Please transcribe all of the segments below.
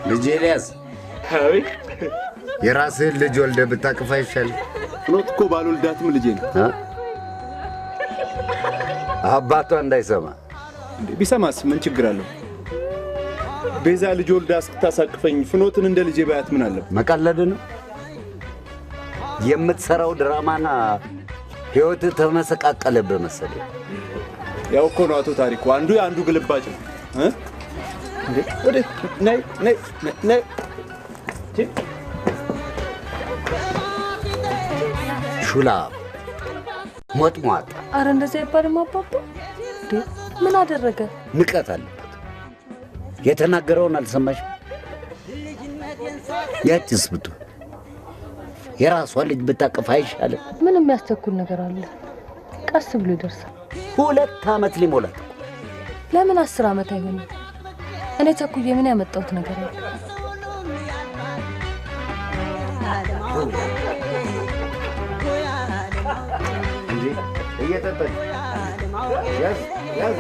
ልጄልያስ አይ የራስህን ልጅ ወልደህ ብታቅፍ አይሻልም? ፍኖት እኮ ባልወልዳትም ልጄ ነው። አባቷ እንዳይሰማ ቢሰማስ ምን ችግር አለው? ቤዛ ልጅ ወልዳ እስክታሳቅፈኝ ፍኖትን እንደ ልጄ ባያት ምን አለ? መቀለድ ነው የምትሰራው ድራማና ህይወት ተመሰቃቀለብህ መሰለኝ። ያው እኮ ነው አቶ ታሪኩ አንዱ የአንዱ ግልባጭ ነው። እንዴ ወደ ነይ ነይ ነይ ሹላ ሞጥሟጥ። አረ እንደዚህ አይባልም አባባ። ምን አደረገ? ንቀት አለበት። የተናገረውን አልሰማሽም? ያቺስ ብትሆን የራሷ ልጅ ብታቅፍ አይሻልም? ምን የሚያስቸኩል ነገር አለ? ቀስ ብሎ ይደርሳል። 2 ዓመት ሊሞላት። ለምን 10 ዓመት አይሆንም? እኔ ቸኩዬ ምን ያመጣሁት ነገር አለ? እንዴ እየተጠጣ ያዝ ያዝ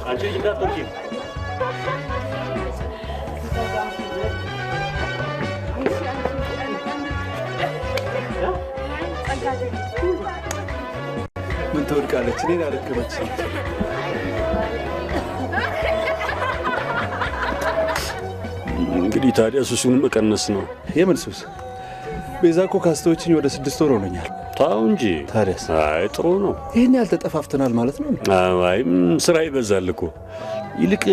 አንቺ እንዳትወጪ ምን ትወድቃለች? እኔን አደከመች። እንግዲህ ታዲያ ሱሱንም መቀነስ ነው። የምን ሱስ? ቤዛ እኮ ካስተዎችኝ ወደ 6 ወር ሆነኛል። ታው እንጂ ታዲያስ? አይ ጥሩ ነው። ይሄን ያህል ተጠፋፍተናል ማለት ነው? አይ ስራ ይበዛል እኮ። ይልቅ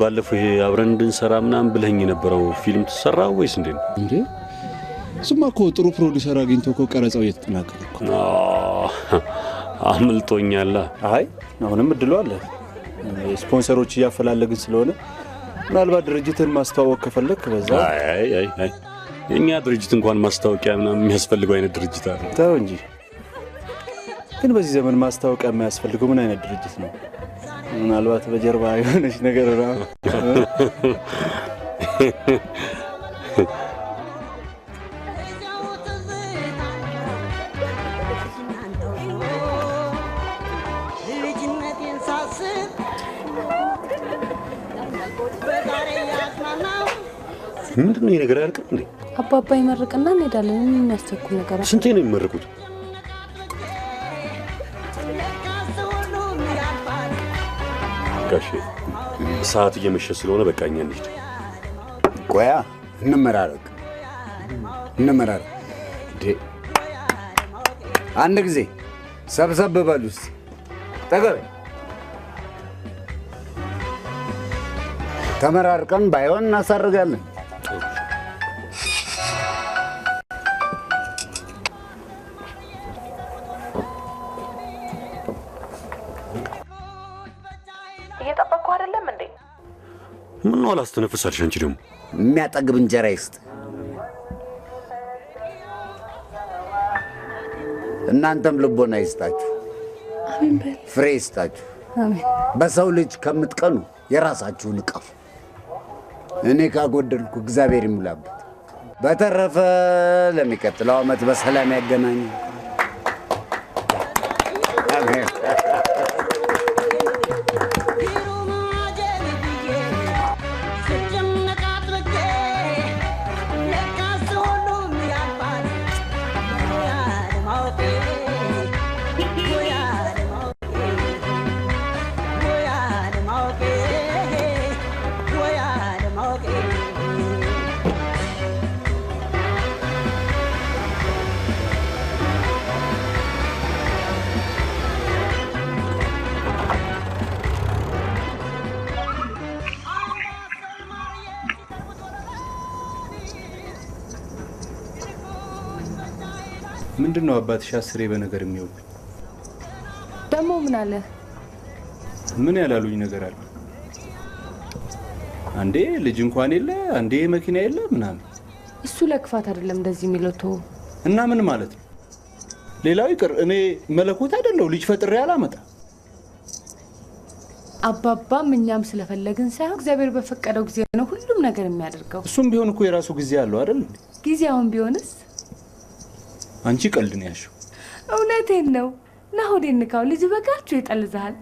ባለፈው ይሄ አብረን እንድንሰራ ምናምን ብለኸኝ የነበረው ፊልም ተሰራ ወይስ እንዴት ነው? እንዴ እሱማ እኮ ጥሩ ፕሮዲውሰር አግኝቶ እኮ ቀረጻው እየተጠናቀቀ እኮ። አምልጦኛል። አይ አሁንም እድሉ አለ። ስፖንሰሮች እያፈላለግን ስለሆነ ምናልባት ድርጅትን ማስተዋወቅ ከፈለክ በዛ። አይ የኛ ድርጅት እንኳን ማስታወቂያ ምናምን የሚያስፈልገው አይነት ድርጅት አይደል? ተው እንጂ። ግን በዚህ ዘመን ማስታወቂያ የሚያስፈልገው ምን አይነት ድርጅት ነው? ምናልባት በጀርባ የሆነች ነገር ነው። ምንድነው ይሄ ነገር ያልከው እንዴ? አባባ ይመርቅና እንሄዳለን። ምን የሚያስቸኩል ነገር አለ? ስንቴ ነው የሚመርቁት? ጋሼ ሰዓት እየመሸ ስለሆነ በቃኛ እንሂድ። ቆያ እንመራረቅ። አንድ ጊዜ ሰብሰብ በሉስ ጠገብ ተመራርቀን ባይሆን እናሳርጋለን። እየጠበቅኩ አይደለም እንዴ? ምን ነው አላስተነፍሳልሽ? አንቺ ደግሞ የሚያጠግብ እንጀራ ይስጥ። እናንተም ልቦና ይስጣችሁ። አሜን በል። ፍሬ ይስጣችሁ። አሜን። በሰው ልጅ ከምትቀኑ የራሳችሁን እቀፉ። እኔ ካጎደልኩ እግዚአብሔር ይሙላበት። በተረፈ ለሚቀጥለው ዓመት በሰላም ያገናኝ። አሜን። ምንድነው አባትሽ አስሬ በነገር የሚወቁኝ? ደግሞ ምን አለ? ምን ያላሉኝ ነገር አለ? አንዴ ልጅ እንኳን የለ፣ አንዴ መኪና የለ ምናምን። እሱ ለክፋት አይደለም እንደዚህ የሚለው። እና ምን ማለት ነው? ሌላው ይቅር፣ እኔ መለኮት አይደለው ልጅ ፈጥሬ አላመጣ። አባባም እኛም ስለፈለግን ሳይሆን እግዚአብሔር በፈቀደው ጊዜ ነው ሁሉም ነገር የሚያደርገው። እሱም ቢሆን እኮ የራሱ ጊዜ አለው አይደል? ጊዜውን ቢሆንስ? አንቺ ቀልድ ነው ያልሽው። እውነቴን ነው። ናሆዴን ንካው ልጅ በቃችሁ ይጠልዛል።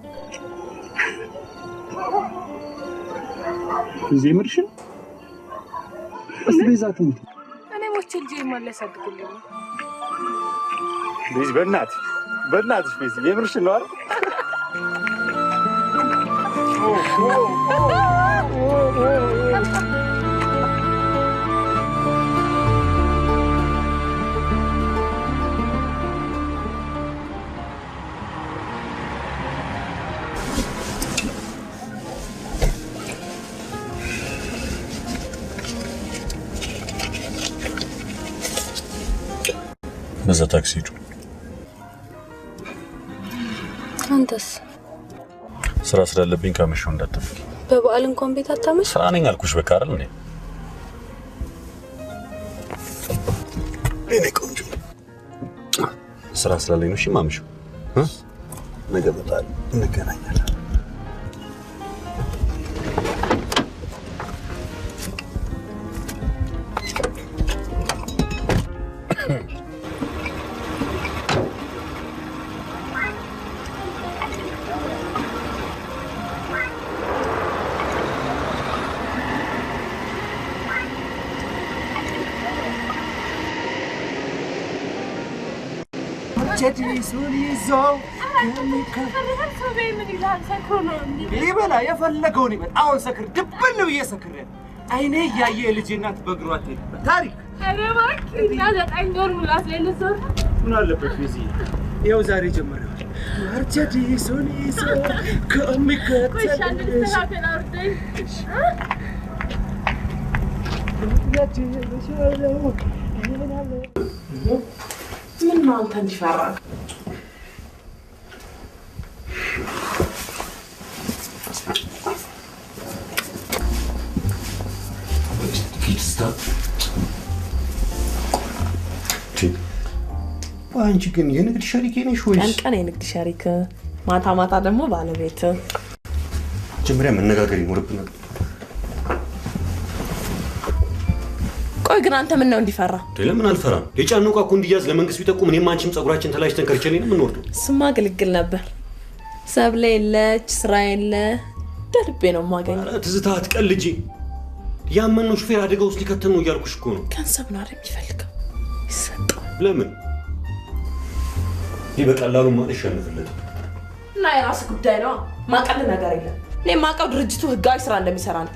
እዚህ ምርሽን እስቤዛቱም እኔ ሞቼ ልጅ ማለሳድግልኝ። ልጅ በእናትሽ ቤዚ የምርሽን ነው አይደል? በዛ ታክሲ ሂዱ። አንተስ? ስራ ስላለብኝ ካመሸው እንዳትጠብቂ። በበዓል እንኳን ቤት አታመሽ? ስራ ነኝ አልኩሽ። በቃ አይደል እንዴ? እኔ ቆንጆ ስራ ስላለኝ ነው። እሺ ማምሸው ነገ በጣም እንገናኛለን። ይበላ የፈለገውን ይበል። አሁን ሰክር ድብል ብዬ ሰክር አይኔ እያየ የልጄ እናት በእግሯ ታሪክ ምን አለበት ቤዚ? ይኸው ዛሬ ጀመረ። መርቸዲሱን ይዞ ከሚከተልሽ ምን ነው አንተ እንዲፈራ? አንቺ ግን የንግድ ሸሪክ ነሽ ወይስ? ቀን የንግድ ሸሪክ፣ ማታ ማታ ደግሞ ባለቤት። መጀመሪያ መነጋገር ይኖርብናል። ቆይ ግን አንተ ምን ነው እንዲፈራ? ለምን አልፈራም? የጫነው እኮ እንዲያዝ ለመንግስት ቢጠቁም እኔም አንቺም ጸጉራችን ተላጭተን ከርቸሌ ነው የምንወርደው። ስማ ግልግል ነበር። ሰብለ የለች፣ ስራ የለ፣ ደልቤ ነው የማገኘው። ኧረ ትዝታ አትቀልጂ። ያመነው ሹፌር አደጋ ውስጥ ሊከተን ነው እያልኩሽ እኮ ነው። ገንዘብ ነው አይደል የሚፈልገው? ይሰጠው። ለምን ይህ በቀላሉ ማለት ሸንፍለት እና የራስ ጉዳይ ነው። ማቀል ነገር የለም። እኔ ማቀው ድርጅቱ ህጋዊ ስራ እንደሚሰራ ነው።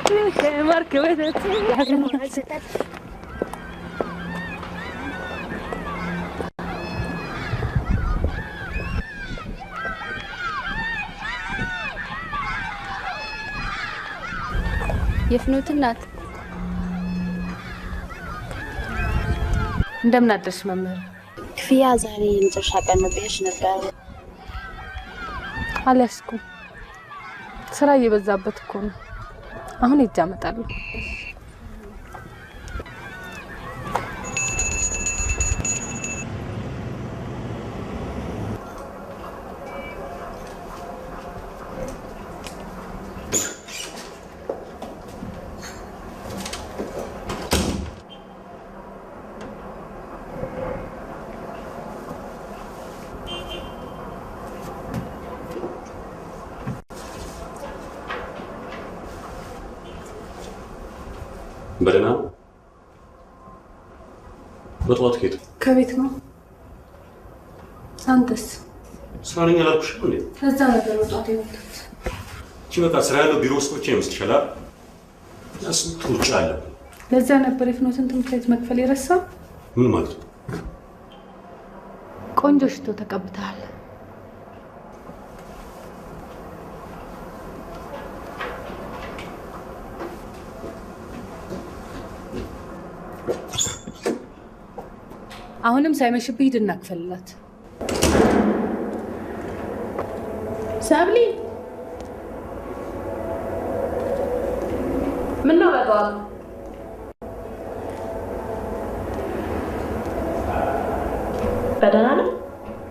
ከማርክ ወተት የፍኖት እናት እንደምን አደርሽ መምህር? ክፍያ ዛሬ የመጨረሻ ቀን ነው ብዬሽ ነበር። አልያዝኩም። ስራ እየበዛበት እኮ ነው። አሁን ሂጅ አመጣለሁ። በደህና በጠዋት ከየት? ከቤት ነው። አንተስ? ስራ ነኝ አላልኩሽም እንዴ? ከዛ ነበር በጠዋት የመጣሁት። እቺ በቃ ስራ ያለው ቢሮ ውስጥ ብቻ ይመስልሻል? ስንት ውጭ አለ። ለዛ ነበር የፍኖትን ትምህርት ቤት መክፈል የረሳ። ምን ማለት ነው? ቆንጆ ሽቶ ተቀብተሃል። አሁንም ሳይመሽብህ ሂድና ክፈልላት። ሰብሊ ምን ነው በጠዋት? በደህና ነው?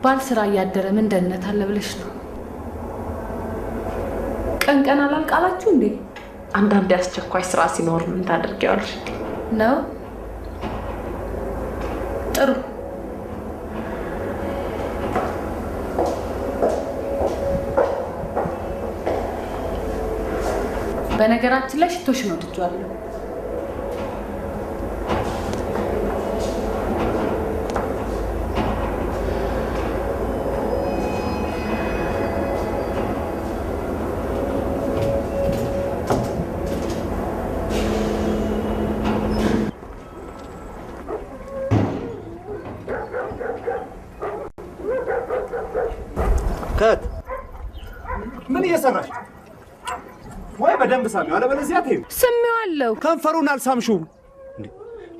ባል ስራ እያደረ ምን ደህንነት አለ ብለሽ ነው? ቀን ቀን አላልቃላችሁ እንዴ? አንዳንዴ አስቸኳይ ስራ ሲኖር ምን ታደርጊዋለሽ? ነው ጥሩ። በነገራችን ላይ ሽቶሽን ወድጄዋለሁ። ከት ምን እየሰራሽ? ወይ በደንብ ሳሚው፣ አለበለዚያ ተይው። ስሜዋለሁ። ከንፈሩን አልሳምሽውም።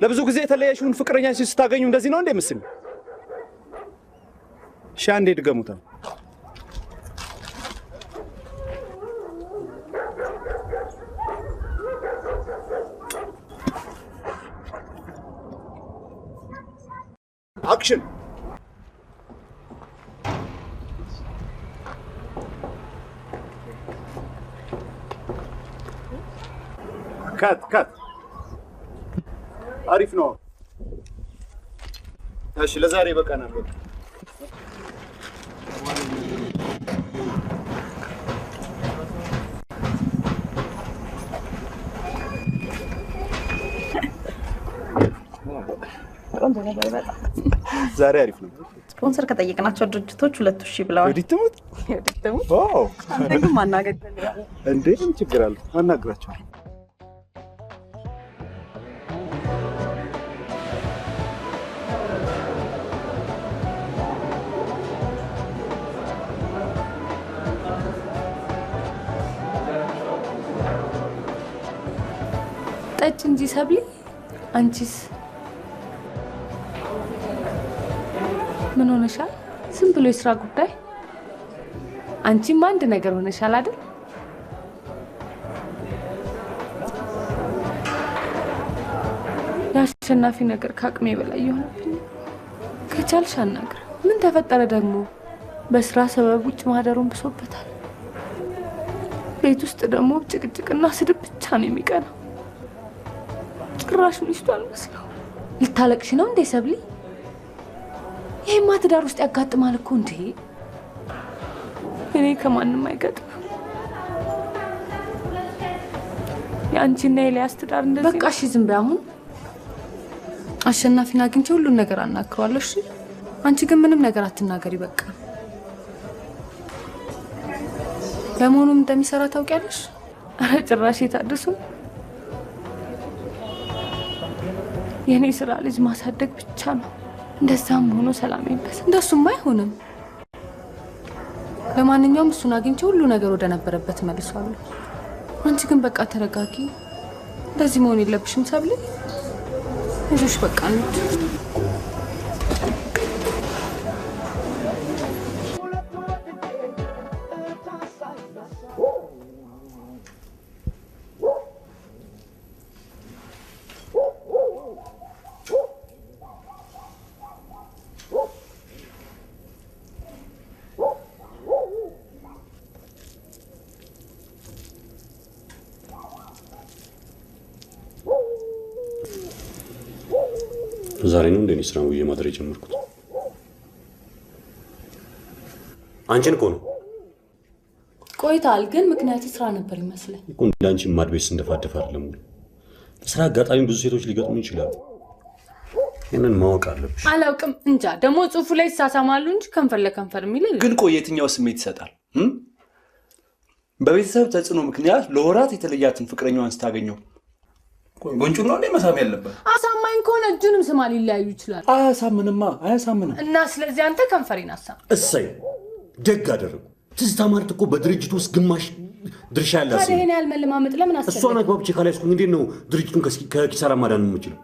ለብዙ ጊዜ የተለያየሽውን ፍቅረኛሽን ስታገኙ እንደዚህ ነው እንዴ ምስል? እሺ አንዴ ድገሙታ። አክሽን። ከት አሪፍ ነው። እሺ ለዛሬ በቃናል። ዛሬ አሪፍ ነው። ስፖንሰር ከጠየቅናቸው ድርጅቶች 2000 ብለዋል። ወዲትሙት ኦ አንተም ማናገር እንዴ ምን ችግር አለ? አናግራቸው። ጠጭ እንጂ ሰብሊ። አንቺስ ምን ሆነሻል? ዝም ብሎ የስራ ጉዳይ። አንቺም አንድ ነገር ሆነሻል አይደል? የአሸናፊ ነገር ከአቅሜ በላይ የሆነብኝ። ከቻልሽ አናግር። ምን ተፈጠረ ደግሞ? በስራ ሰበብ ውጭ ማደሩን ብሶበታል። ቤት ውስጥ ደግሞ ጭቅጭቅና ስድብ ብቻ ነው የሚቀናው። ጭራሽ ሚስቱ አልመስለው። ልታለቅሽ ነው እንዴ ሰብሊ? ይሄማ ትዳር ውስጥ ያጋጥማል እኮ እንዴ። እኔ ከማንም አይገጥም። የአንቺና የኤልያስ ትዳር እንደዚህ። በቃ እሺ ዝም በይ። አሁን አሸናፊን አግኝቼ ሁሉን ነገር አናግረዋለሁ። እሺ አንቺ ግን ምንም ነገር አትናገሪ በቃ። ለመሆኑ እንደሚሰራ ታውቂያለሽ? አረ ጭራሽ የታደሱ የኔ ስራ ልጅ ማሳደግ ብቻ ነው። እንደዛም ሆኖ ሰላም ይበስ እንደሱም አይሆንም። ለማንኛውም እሱን አግኝቼ ሁሉ ነገር ወደ ነበረበት መልሷለሁ። አንቺ ግን በቃ ተረጋጊ። እንደዚህ መሆን የለብሽም ሰብለ። እሺ በቃ ነው። ዛሬ ነው እንደኔ ስራው የማድረግ ጀመርኩት። አንቺን እኮ ነው ቆይታል፣ ግን ምክንያቱ ስራ ነበር ይመስላል እኮ። እንዳንቺ ማድቤስ እንደፋደፈ አይደለም። ስራ አጋጣሚ ብዙ ሴቶች ሊገጥሙ ይችላሉ። ይሄንን ማወቅ አለብሽ። አላውቅም እንጃ። ደግሞ ጽሁፉ ላይ ይሳሳማሉ እንጂ ከንፈር ለከንፈር የሚል ግን ቆይ የትኛው ስሜት ይሰጣል? በቤተሰብ ተጽዕኖ ምክንያት ለወራት የተለያትን ፍቅረኛዋን ስታገኘው ጎንጩ ነው እንዴ መሳም ያለበት? አሳማኝ ከሆነ እጁንም ስማ ሊለያዩ ይችላል። አያሳምንም። እና ስለዚህ አንተ ከንፈሬን አሳም። እሰይ ደግ አደረጉ። ትዝታ ማለት እኮ በድርጅቱ ውስጥ ግማሽ ድርሻ ያላት ታዲያ ይሄን ያህል መለማመጥ ለምን አስፈለገ? እሷን አግባብቼ ካላስኩኝ እንዴት ነው ድርጅቱን ከኪሳራ ማዳን የምችለው?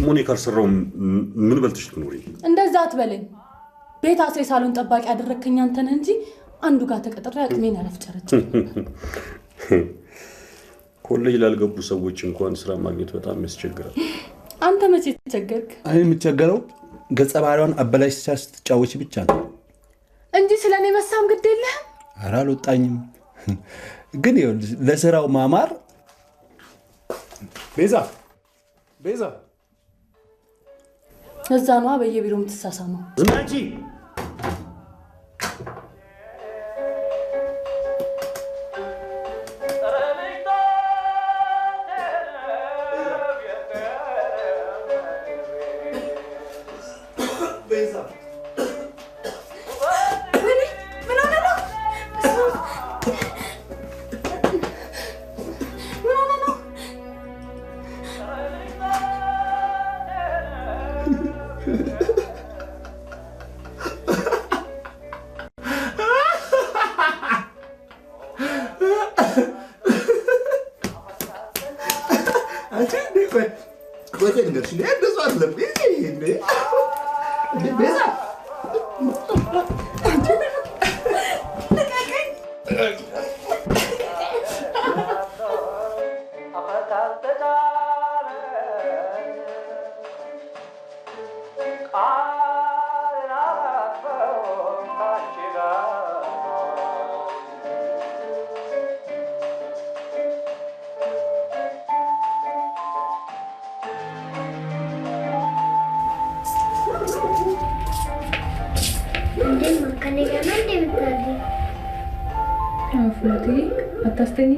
ሞኔ ካልሰራው ምን በልጥሽ ትኖሪ? እንደዛ አትበለኝ። ቤት አስሬ ሳሎን ጠባቂ ያደረከኝ አንተ ነህ እንጂ አንዱ ጋር ተቀጥሬ አቅሜን ያለፍጨረች። ኮሌጅ ላልገቡ ሰዎች እንኳን ስራ ማግኘት በጣም ያስቸግራል። አንተ መቼ ተቸገርክ? አይ የምቸገረው ገጸ ባህሪዋን አበላሽ ስትጫወች ብቻ ነው እንጂ ስለኔ መሳም ግድ የለህም። ኧረ አልወጣኝም። ግን ይኸውልሽ ለስራው ማማር ቤዛ እዛ ነዋ በየቢሮው የምትሳሳመው። ዝም አንቺ። አታስተኝ።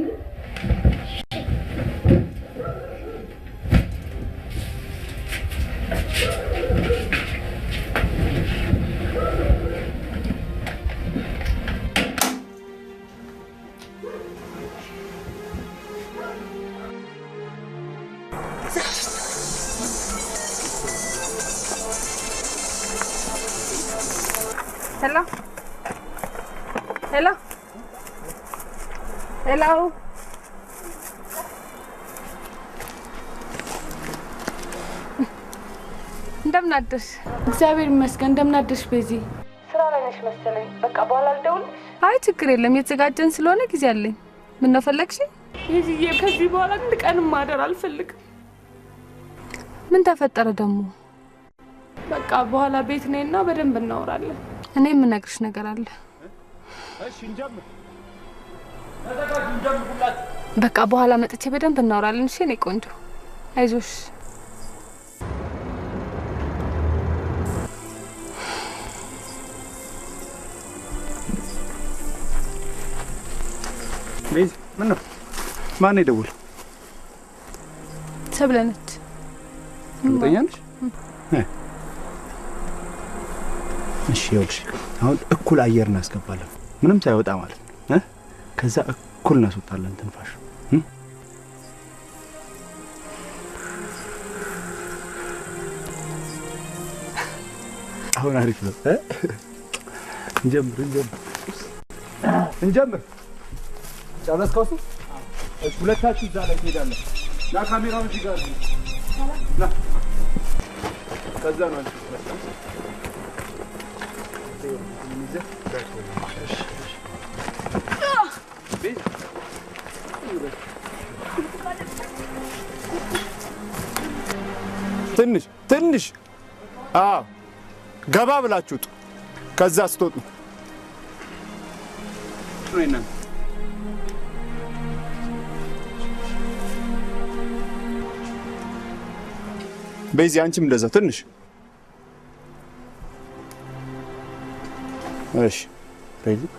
ሄሎ እንደምን አደርሽ? እግዚአብሔር ይመስገን። እንደምን አደርሽ ቤዚ? ስራ ላይ ነሽ መሰለኝ። በቃ በኋላ ልደውል። አይ ችግር የለም፣ የተዘጋጀን ስለሆነ ጊዜ አለኝ። ምን ነው ፈለግሽ? ቤዚዬ ከዚህ በኋላ አንድ ቀንም ማደር አልፈልግም። ምን ተፈጠረ ደግሞ? በቃ በኋላ ቤት ነይና በደንብ እናወራለን። እኔ የምነግርሽ ነገር አለ። እሺ እንጀምር። በቃ በኋላ መጥቼ በደንብ እናወራለን። እሺ እኔ ቆንጆ አይዞሽ። ቤዚ ምን ነው? ማን ይደውል? ሰብለነች። እንጠኛለሽ? እሺ ይኸውልሽ አሁን እኩል አየር እናስገባለን፣ ምንም ሳይወጣ ማለት ነው። ከዛ እኩል እናስወጣለን ትንፋሽ። አሁን አሪፍ ነው እንጀምር ጨረስከው እሱ ሁለታችሁ እዛ ላይ ትሄዳለህ ና ካሜራውን እዚህ ጋር ና ከዛ ነው አንቺ ትንሽ ገባ ብላችሁት ከዛ ስትወጡ በዚህ አንቺም እንደዛ ትንሽ እሺ በዚህ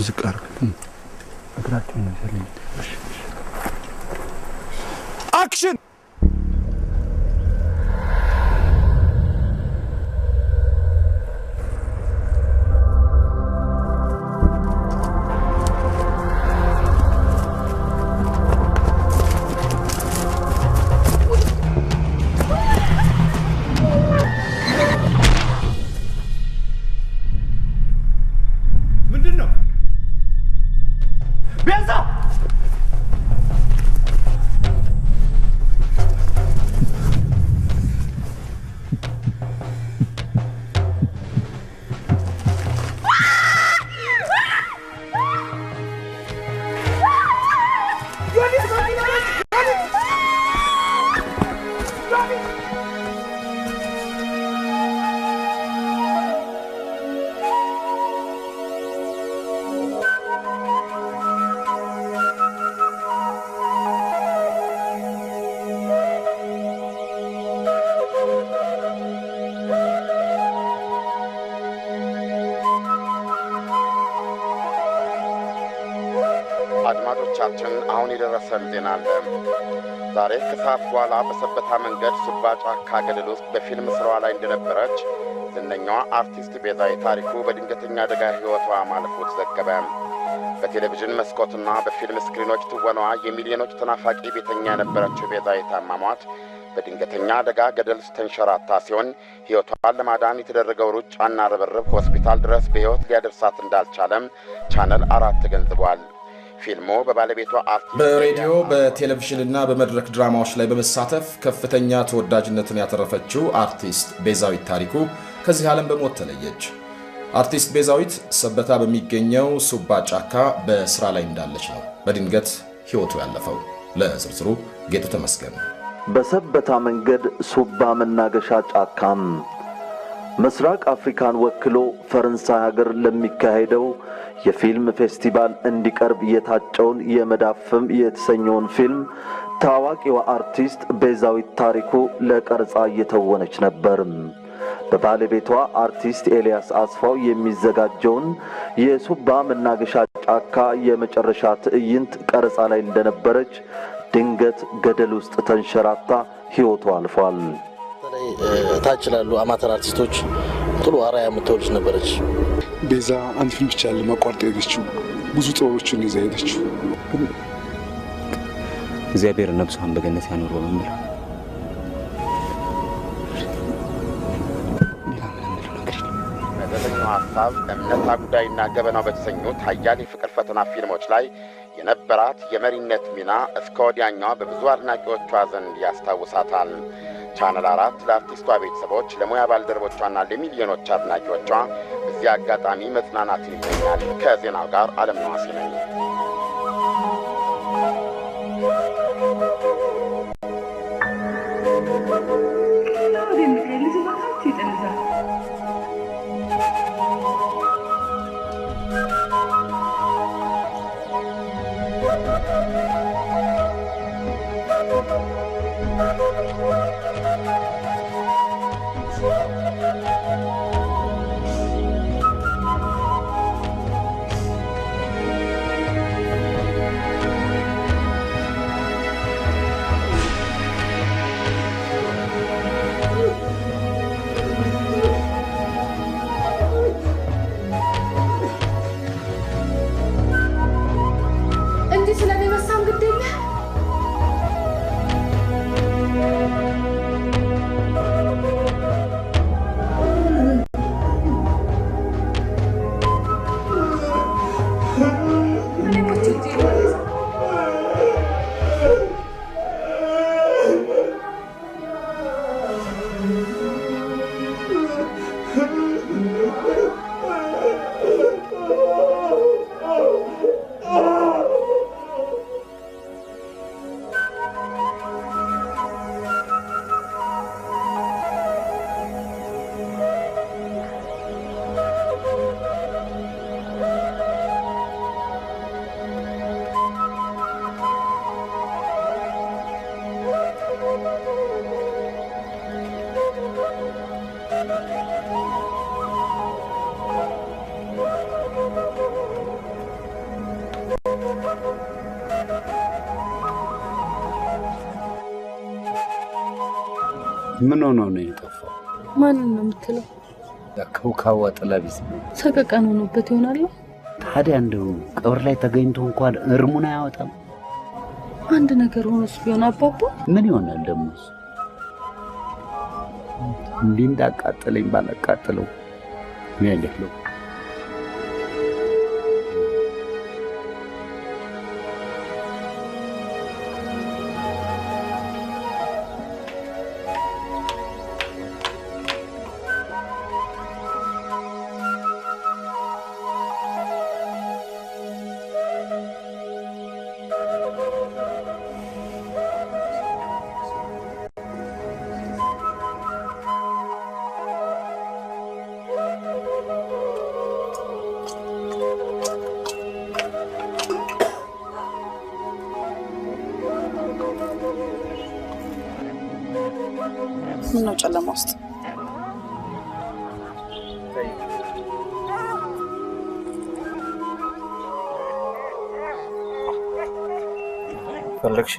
ዝቃር እግራችሁ ነው ያለኝ እሺ አክሽን አድማጮቻችን አሁን የደረሰን ዜና አለ። ዛሬ ከሰዓት በኋላ በሰበታ መንገድ ሱባ ጫካ ገደል ውስጥ በፊልም ስራዋ ላይ እንደነበረች ዝነኛዋ አርቲስት ቤዛዊ ታሪኩ በድንገተኛ አደጋ ሕይወቷ ማለፉ ተዘገበ። በቴሌቪዥን መስኮትና በፊልም ስክሪኖች ትወናዋ የሚሊዮኖች ተናፋቂ ቤተኛ የነበረችው ቤዛዊ ታማሟት በድንገተኛ አደጋ ገደል ውስጥ ተንሸራታ ሲሆን ሕይወቷን ለማዳን የተደረገው ሩጫና ርብርብ ሆስፒታል ድረስ በሕይወት ሊያደርሳት እንዳልቻለም ቻነል 4 ተገንዝቧል። ፊልሙ በባለቤቷ አርቲስት በሬዲዮ በቴሌቪዥንና በመድረክ ድራማዎች ላይ በመሳተፍ ከፍተኛ ተወዳጅነትን ያተረፈችው አርቲስት ቤዛዊት ታሪኩ ከዚህ ዓለም በሞት ተለየች። አርቲስት ቤዛዊት ሰበታ በሚገኘው ሱባ ጫካ በስራ ላይ እንዳለች ነው በድንገት ሕይወቱ ያለፈው። ለዝርዝሩ ጌጡ ተመስገን። በሰበታ መንገድ ሱባ መናገሻ ጫካም ምስራቅ አፍሪካን ወክሎ ፈረንሳይ ሀገር ለሚካሄደው የፊልም ፌስቲቫል እንዲቀርብ የታጨውን የመዳፍም የተሰኘውን ፊልም ታዋቂዋ አርቲስት ቤዛዊት ታሪኩ ለቀረጻ እየተወነች ነበር። በባለቤቷ አርቲስት ኤልያስ አስፋው የሚዘጋጀውን የሱባ መናገሻ ጫካ የመጨረሻ ትዕይንት ቀረጻ ላይ እንደነበረች ድንገት ገደል ውስጥ ተንሸራታ ሕይወቷ አልፏል። ታች ላሉ አማተር አርቲስቶች ጥሩ አራያ የምትወልጅ ነበረች። ቤዛ አንድ ፊልም ብቻ ለማቋረጥ ሄደችው፣ ብዙ ጥበቦችን ይዛ ሄደችው። እግዚአብሔር ነፍሷን በገነት ያኖረው ነው። መደበኛው ሀሳብ እምነታ ጉዳይና ገበናው በተሰኙት ኃያል የፍቅር ፈተና ፊልሞች ላይ የነበራት የመሪነት ሚና እስከ ወዲያኛዋ በብዙ አድናቂዎቿ ዘንድ ያስታውሳታል። ቻነል 4 ለአርቲስቷ ቤተሰቦች፣ ለሙያ ባልደረቦቿና ለሚሊዮኖች አድናቂዎቿ በዚህ አጋጣሚ መጽናናትን ይመኛል። ከዜናው ጋር ዓለም ነዋሴ ነኝ። ምን ሆኖ ነው የጠፋው? ማንን ነው የምትለው? ከውካዋ ጥላቢስ ሰቀቀን ሆኖበት ይሆናል። ታዲያ እንደው ቀብር ላይ ተገኝቶ እንኳን እርሙን አያወጣም። አንድ ነገር ሆኖስ ቢሆን አባባ ምን ይሆናል ደግሞ? እንዲህ እንዳቃጠለኝ ባላቃጠለው ምን ያደርለው? ምነው ጨለማ ውስጥ ፈለግሽ?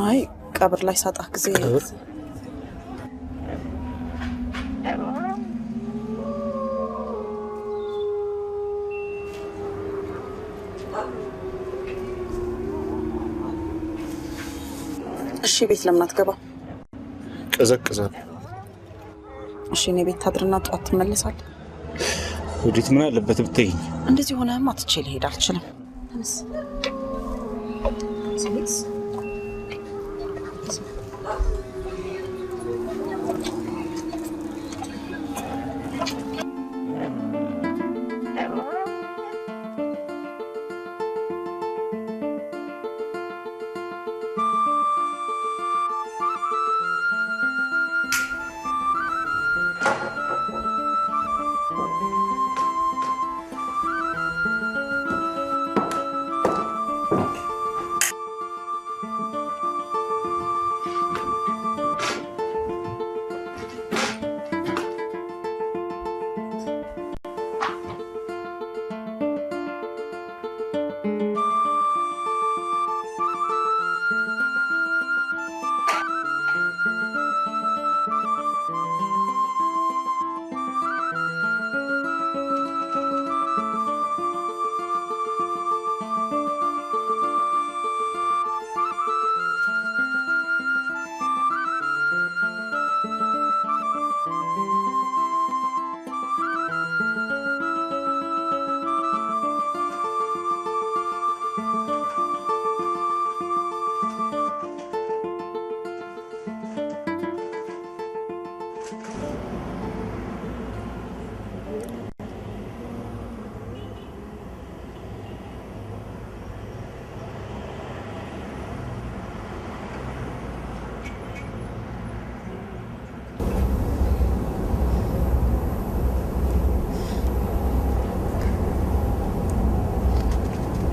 አይ ቀብር ላይ ሳጣ ጊዜ እሺ ቤት ለምን አትገባ? ቀዘቅዛል። እሺ እኔ ቤት ታድርና ጠዋት ትመለሳለህ። ወዴት? ምን አለበት ብትይኝ? እንደዚህ ሆነህማ ትቼ ልሄድ አልችልም። ተነስ ስሚክስ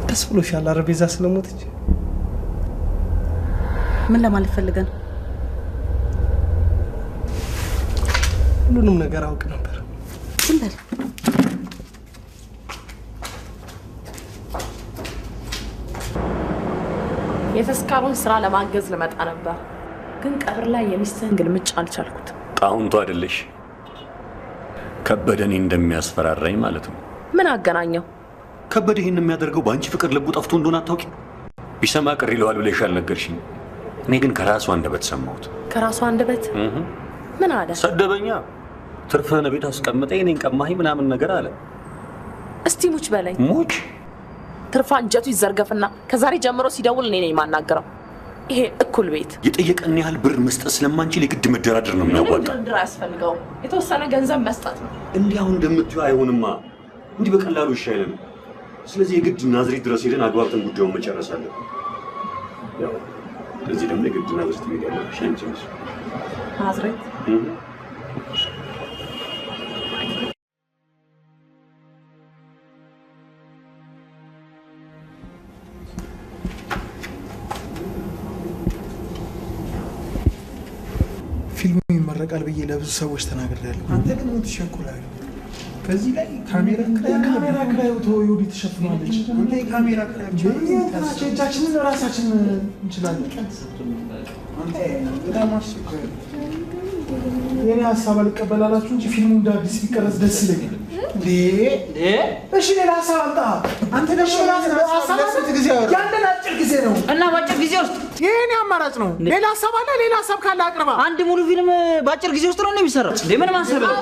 ደስ ብሎሻል አይደል? ቤዛ ስለሞተች ምን ለማለት ፈልገን? ሁሉንም ነገር አውቅ ነበር። ዝም በል። የተስካሩን ስራ ለማገዝ ልመጣ ነበር፣ ግን ቀብር ላይ የሚስትህን ግልምጫ አልቻልኩትም። ጣውንቱ አይደለሽ ከበደ እኔን እንደሚያስፈራራኝ ማለት ነው። ምን አገናኘው? ከበደ ይህን የሚያደርገው በአንቺ ፍቅር ልቡ ጠፍቶ እንደሆነ አታውቂ? ቢሰማ ቅር ይለዋል ብለሽ አልነገርሽኝ? እኔ ግን ከራሱ አንደበት ሰማሁት። ከራሱ አንደበት? ምን አለ? ሰደበኛ። ትርፍህን ቤት አስቀምጠ እኔን ቀማኸኝ ምናምን ነገር አለ። እስቲ ሙች በለኝ። ሙች? ትርፋ እንጀቱ ይዘርገፍና ከዛሬ ጀምሮ ሲደውል እኔ ነኝ የማናገረው። ይሄ እኩል ቤት የጠየቀን ያህል ብር መስጠት ስለማንችል የግድ መደራደር ነው የሚያዋጣው። ድርድር አያስፈልገውም። የተወሰነ ገንዘብ መስጠት ነው። እንዲህ አሁን እንደምትዩ አይሆንማ። እንዲህ በቀላሉ ይሻላል። ስለዚህ የግድ ናዝሬት ድረስ ሄደን አግባብተን ጉዳዩን መጨረስ አለብን። ያው ለዚህ ደግሞ የግድ ናዝሬት ሄደን ሻንቺስ ናዝሬት ፊልሙ ይመረቃል ብዬ ለብዙ ሰዎች ተናግሬያለሁ። አንተ ግን ምን ትሸኩላለህ? ከዚህ ላይ ካሜራ ክራዩ ተወዩዲ ተሸፍናለች። አንተ የካሜራ ክራዩ ናቸው። እጃችንን ራሳችን እንችላለን። አንተ በጣም አስቸኳይ የኔ ሀሳብ አልቀበላላችሁ እንጂ ፊልሙ እንደ አዲስ ቢቀረጽ ደስ ይለኛል። እንዴ እሺ ሌላ ሀሳብ አምጣ። አንተ ደግሞ ሀሳብ ጊዜ ያለን አጭር ጊዜ ነው እና በአጭር ጊዜ ውስጥ የኔ አማራጭ ነው። ሌላ ሀሳብ አለ። ሌላ ሀሳብ ካለ አቅርባ። አንድ ሙሉ ፊልም በአጭር ጊዜ ውስጥ ነው የሚሰራው እንዴ? ምን ማሰብ ነው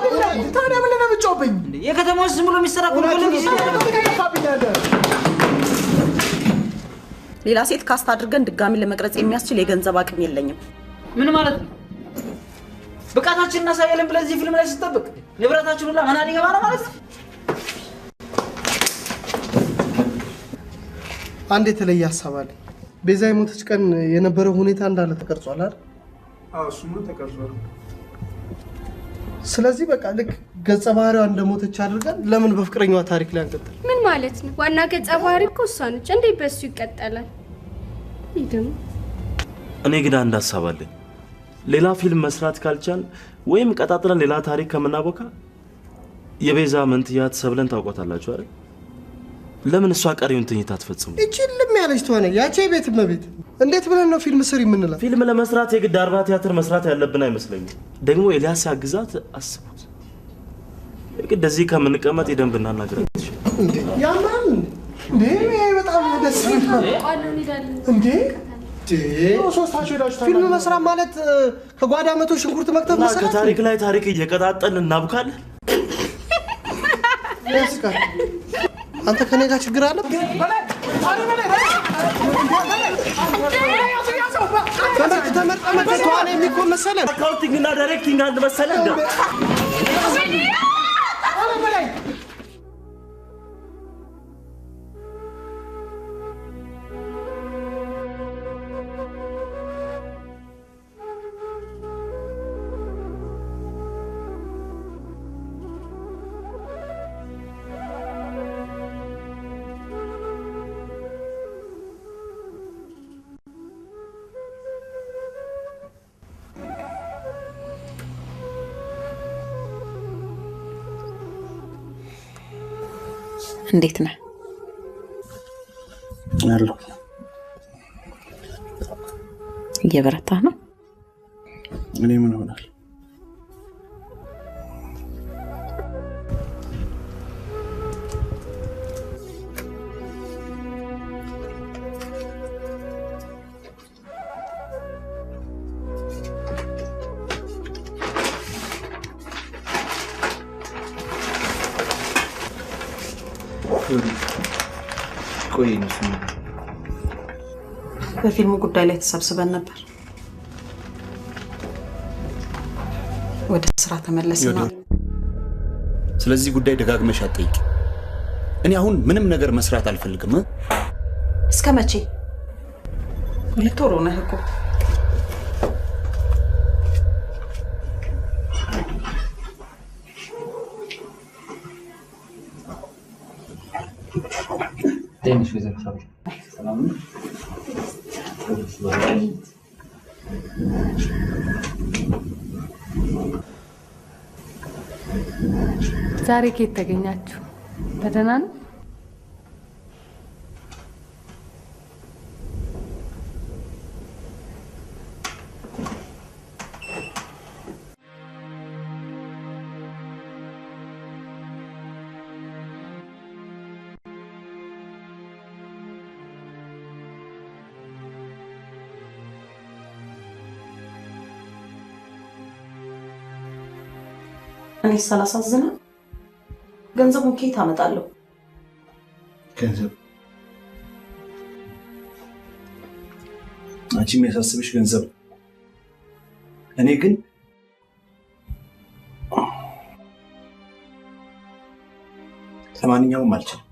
ታዲያ? ምን ነው የምትጮህብኝ? የከተማ ውስጥ ዝም ብሎ የሚሰራ ሁሉ ጊዜ ሌላ ሴት ካስት አድርገን ድጋሚ ለመቅረጽ የሚያስችል የገንዘብ አቅም የለኝም። ምን ማለት ነው? ብቃታችንን እናሳያለን ብለህ እዚህ ፊልም ላይ ስትጠብቅ ንብረታችን ሁላ መናድ ይገባ ነው ማለት ነው? አንድ የተለየ ሀሳብ አለ። ቤዛ የሞተች ቀን የነበረው ሁኔታ እንዳለ ተቀርጿል አይደል? አዎ እሱማ ተቀርጿል። ስለዚህ በቃ ልክ ገጸ ባህሪዋ እንደሞተች አድርገን ለምን በፍቅረኛዋ ታሪክ ላይ አንቀጥል? ምን ማለት ነው? ዋና ገጸ ባህሪ እኮ እሷ ነች። እንዴት በሱ ይቀጠላል? ይደም እኔ ግን አንድ ሀሳብ አለኝ። ሌላ ፊልም መስራት ካልቻል ወይም ቀጣጥለን ሌላ ታሪክ ከምናቦካ የቤዛ መንትያት ሰብለን ታውቋታላችሁ አይደል? ለምን እሷ ቀሪውን ትኝት አትፈጽሙ? እቺልም ያለች ተሆነ ያቺ ቤት መቤት እንዴት ብለን ነው ፊልም ስሪ የምንላት? ፊልም ለመስራት የግድ 40 ቲያትር መስራት ያለብን አይመስለኝም። ደግሞ ኤልያስ ያግዛት አስቡት። የግድ እዚህ ከምንቀመጥ የደንብ እናናገራት ይችላል እንዴ? ያማን እንዴ በጣም ደስ ይላል እንዴ? ሶስታችሁ ሄዳችሁ ፊልም መስራት ማለት ከጓዳ 100 ሽንኩርት መክተፍ መሰለህ? ከታሪክ ላይ ታሪክ እየቀጣጠልን እናብካለን። ያስቃል። አንተ ከኔ ጋር ችግር አለ? ተመርጠህ ተዋናይ የሚኮን መሰለህ? አካውንቲንግ እና ዳይሬክቲንግ አንድ መሰለህ? እንደ እንዴት ነህ? አለሁ። እየበረታህ ነው? እኔ ምን ሆናል? ቆይ በፊልሙ ጉዳይ ላይ ተሰብስበን ነበር። ወደ ስራ ተመለስና ስለዚህ ጉዳይ ደጋግመሽ አትጠይቂ። እኔ አሁን ምንም ነገር መስራት አልፈልግም። እስከ መቼ? 2 ወር ሆነህ እኮ። ትንሽ ወዘን ሰላም ነው። ዛሬ ከየት ተገኛችሁ? በደህና ነው? እኔ ሳላሳዝነ ገንዘቡን ከየት አመጣለሁ? ገንዘብ አንቺ የሚያሳስብሽ ገንዘብ፣ እኔ ግን ለማንኛውም አልችልም።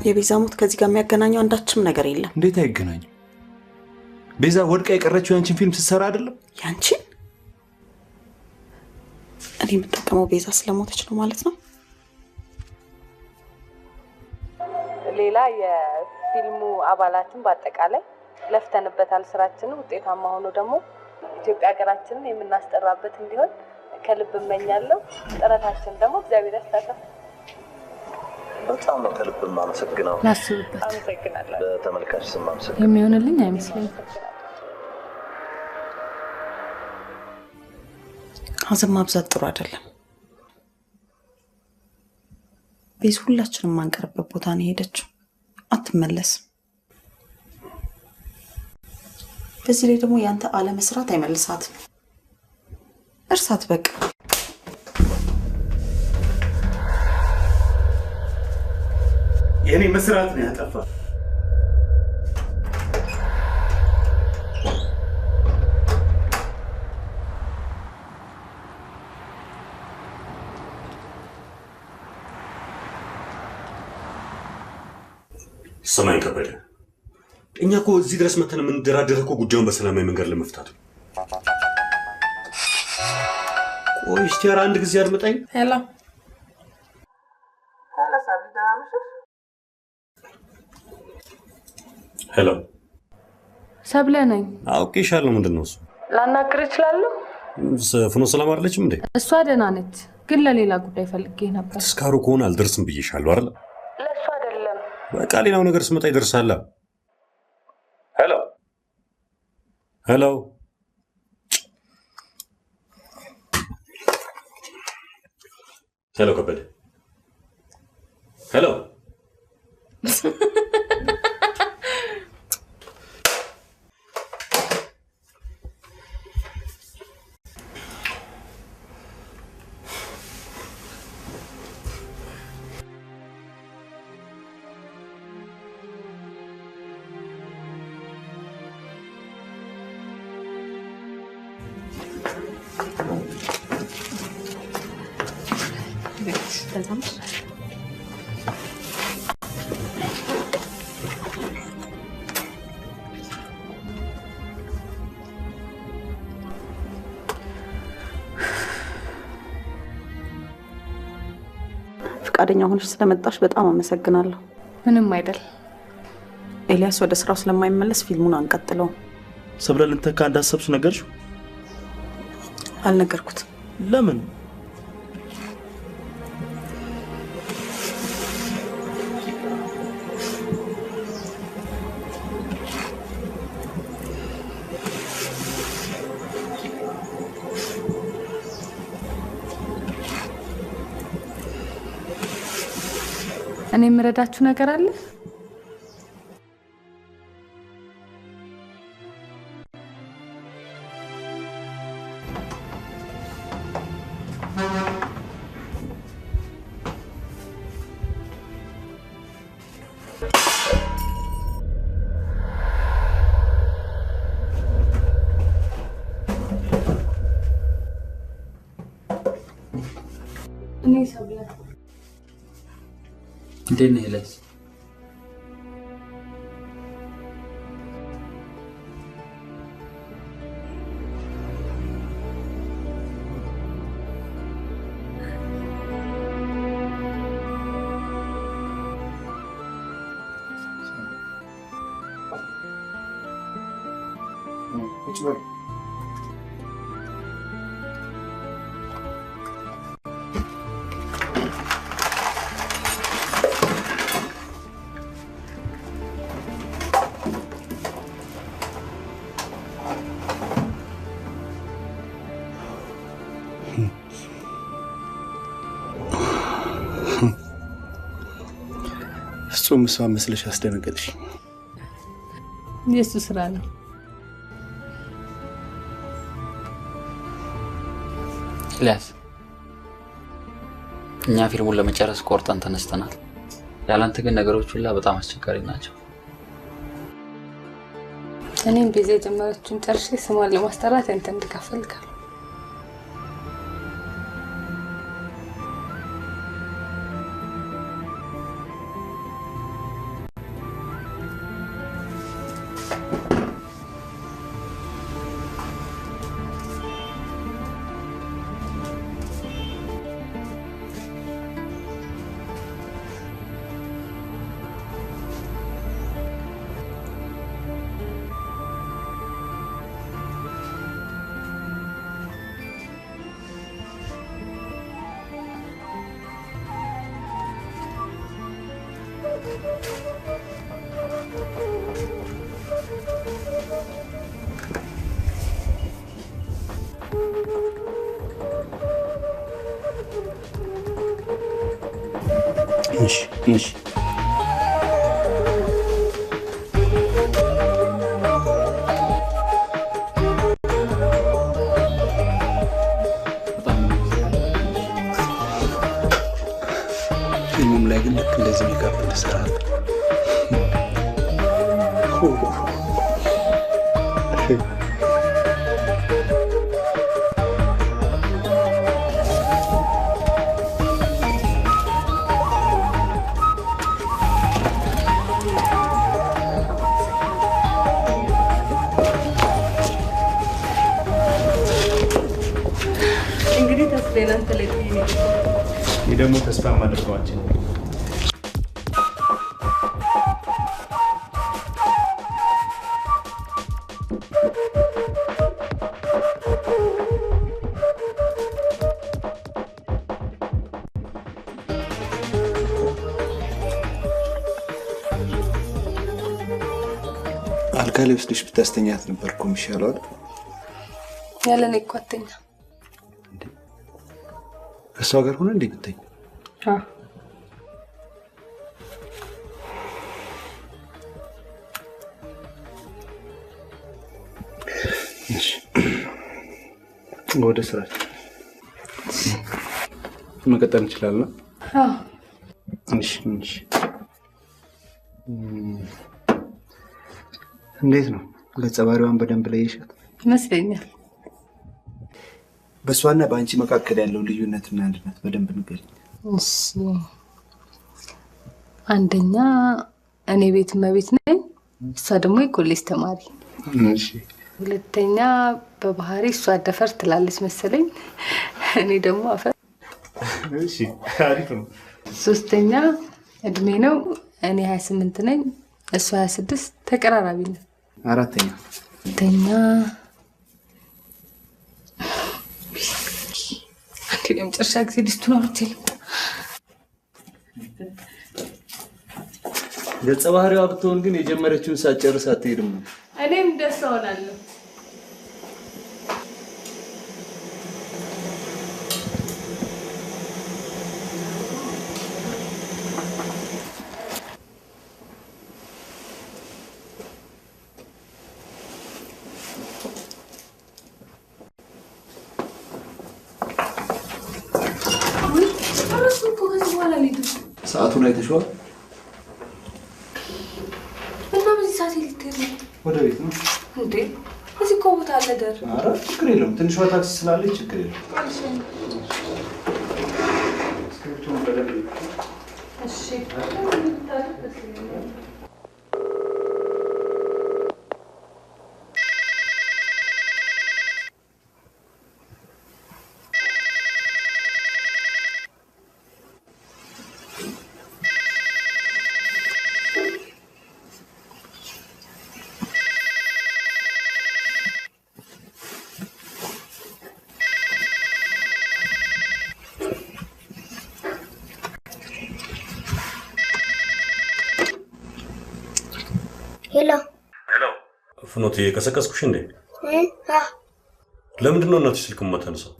የቤዛ ሞት ከዚህ ጋር የሚያገናኘው አንዳችም ነገር የለም። እንዴት አይገናኝም? ቤዛ ወድቃ የቀረችው ያንቺን ፊልም ስትሰራ አይደለም? ያንቺን? እኔ የምጠቀመው ቤዛ ስለሞተች ነው ማለት ነው? ሌላ ፊልሙ አባላትን በአጠቃላይ ለፍተንበታል። ስራችን ውጤታማ ሆኖ ደግሞ ኢትዮጵያ ሀገራችንን የምናስጠራበት እንዲሆን ከልብ እመኛለሁ። ጥረታችን ደግሞ እግዚአብሔር ያሳካል። በጣም ነው ከልብ የማመሰግነው። ላስብበት። አመሰግናለሁ። በተመልካች ስም አመሰግናለሁ። የሚሆንልኝ አይመስለኝም። ሀዘን ማብዛት ጥሩ አይደለም። ቤዝ ሁላችንም ማንቀርበት ቦታ ነው ሄደችው። አትመለስም። በዚህ ላይ ደግሞ ያንተ አለመስራት አይመልሳትም። እርሳት በቃ። የኔ መስራት ነው ያጠፋ። ሰማይ ከበደ፣ እኛ እኮ እዚህ ድረስ መተን የምንደራደረው እኮ ጉዳዩን በሰላማዊ መንገድ ለመፍታት ነው። ቆይ እስቲ ኧረ አንድ ጊዜ አድምጠኝ። ሄሎ ሄሎ፣ ሰብለ ነኝ። አውቄሻለሁ። ምንድን ነው እሱ? ላናግር እችላለሁ? ፍኖ ሰላም አይደለችም እንዴ? እሷ ደህና ነች፣ ግን ለሌላ ጉዳይ ፈልጌ ነበር። ተስካሩ ከሆነ አልደርስም ብዬሻለሁ አይደል? ለእሱ አይደለም። በቃ ሌላው ነገር ስመጣ ይደርሳል። ሄሎ ሄሎ፣ ሄሎ ከበደ፣ ሄሎ ፈቃደኛ ሆነሽ ስለመጣሽ በጣም አመሰግናለሁ። ምንም አይደል። ኤልያስ ወደ ስራው ስለማይመለስ ፊልሙን አንቀጥለው። ሰብለ ልንተካ እንዳሰብሽ ነገርሽ? አልነገርኩት። ለምን? እኔ የምረዳችሁ ነገር አለ? እኔ ሰብለ እንዴት ነህ ኤልያስ? ፍጹም እሷ መስለሽ አስደነገጥሽ። የሱ ስራ ነው። ኤልያስ፣ እኛ ፊልሙን ለመጨረስ ቆርጠን ተነስተናል። ያላንተ ግን ነገሮች ሁላ በጣም አስቸጋሪ ናቸው። እኔም ቤዛ የጀመረችውን ጨርሼ ስሟን ለማስጠራት አንተን ድጋፍ እፈልጋለሁ። እሺ ፊልሙም ላይ ግን ልክ እንደዚህ ሜካፕ እንሰራለን። እንግዲህ ተስፋዬን አንተ ላይ ጥዬ ነው ይህ ደግሞ ተስፋ ማድረጓችን አልጋ ላይ ወስደሽ ብታስተኛት ነበር እኮ የሚሻለው አይደል? ያለ እኔ እኮ አትተኛ። ከእሷ ጋር ሆነ እንዴ ብትተኛ? ወደ ስራችን መቀጠል እንችላለን። እሺ እንዴት ነው ገጸ ባህሪዋን በደንብ ለየሻት ይመስለኛል። በእሷና በአንቺ መካከል ያለው ልዩነትና አንድነት በደንብ ንገሪኝ። እሺ፣ አንደኛ እኔ ቤት እመቤት ነኝ፣ እሷ ደግሞ የኮሌጅ ተማሪ። እሺ። ሁለተኛ በባህሪ እሷ አደፈር ትላለች መሰለኝ፣ እኔ ደግሞ አፈር። እሺ፣ አሪፍ ነው። ሶስተኛ እድሜ ነው፣ እኔ 28 ነኝ፣ እሷ 26፣ ተቀራራቢ ነው። አራተኛ የመጨረሻ ጊዜ ሊስቱን አውርቼ ገጸ ባህሪዋ ብትሆን ግን የጀመረችውን ሳትጨርስ አትሄድም። እኔም ደስ እሆናለሁ። ሰዓቱን አይተሽዋል? እና በዚህ ሰዓት ልትሄድ ነው? ወደ ቤት ነው እንዴ? እዚህ እኮ ቦታ አለ ደር። ኧረ ችግር የለውም። ትንሿ ታክሲ ስላለች ችግር የለውም። እሺ ሄሎ ፍኖት፣ የቀሰቀስኩሽ እንዴ? ለምንድን ነው እናትሽ ስልክ የማታነሳው?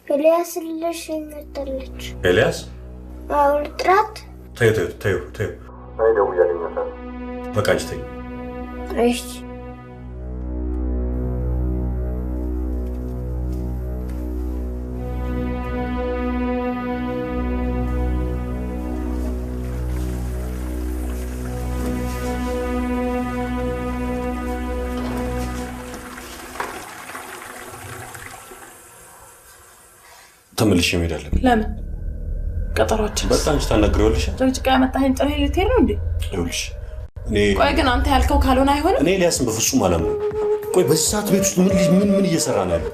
ኤልያስ ልለሽኝ መጣለች። ኤልያስ? አዎ ልጥራት? ተይው። ደውዬ አገኛታለሁ። በቃ አንቺ ተይው። እሺ። ተመልሼ መሄድ አለብኝ። ለምን? ቀጠሯችን በቃ አንቺ ታናግሪዋለሽ። ጭቅጭቃ ያመጣኸኝ ጥሬ ልትሄድ ነው እንዴ? ይኸውልሽ ቆይ ግን አንተ ያልከው ካልሆነ አይሆንም። እኔ ኤልያስን በፍጹም አላምነው። ቆይ በዚህ ሰዓት ቤት ውስጥ ምን እየሰራ ነው ያለው?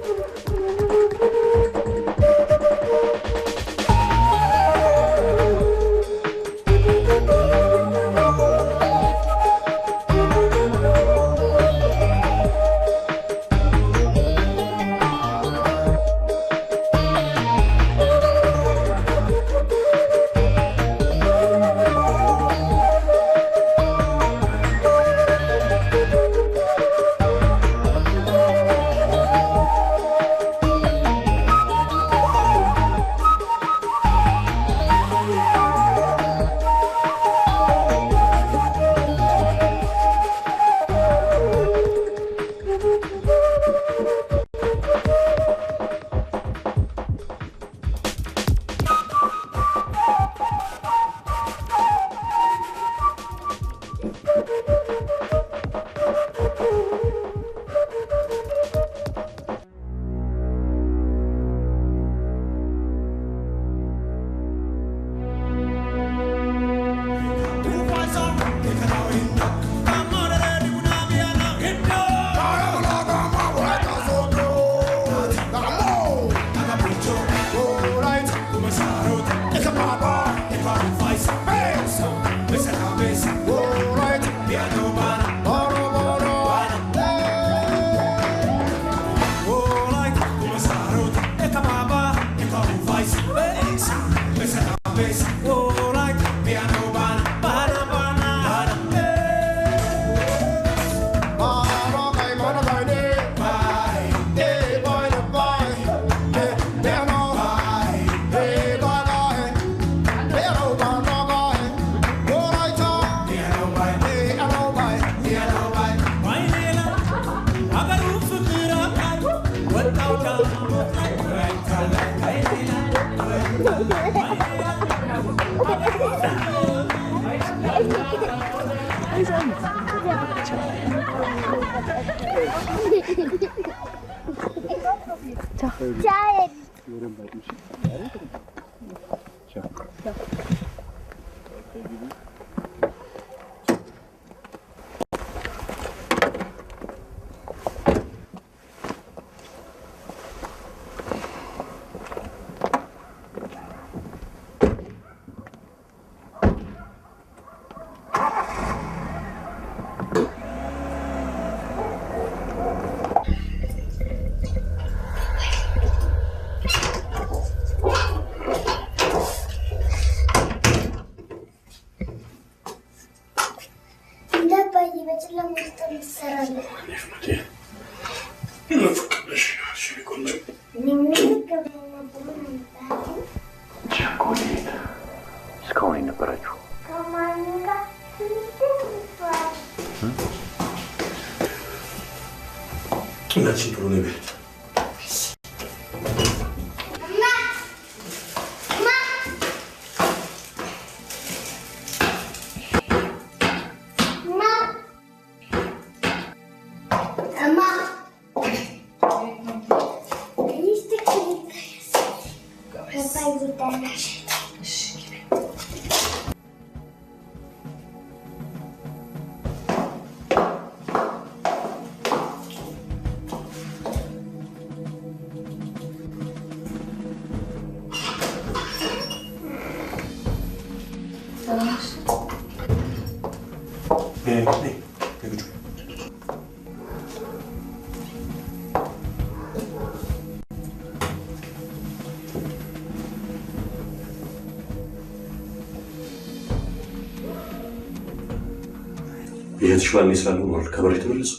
የተሻለ ይስላል ነው ከበር የተመለሱ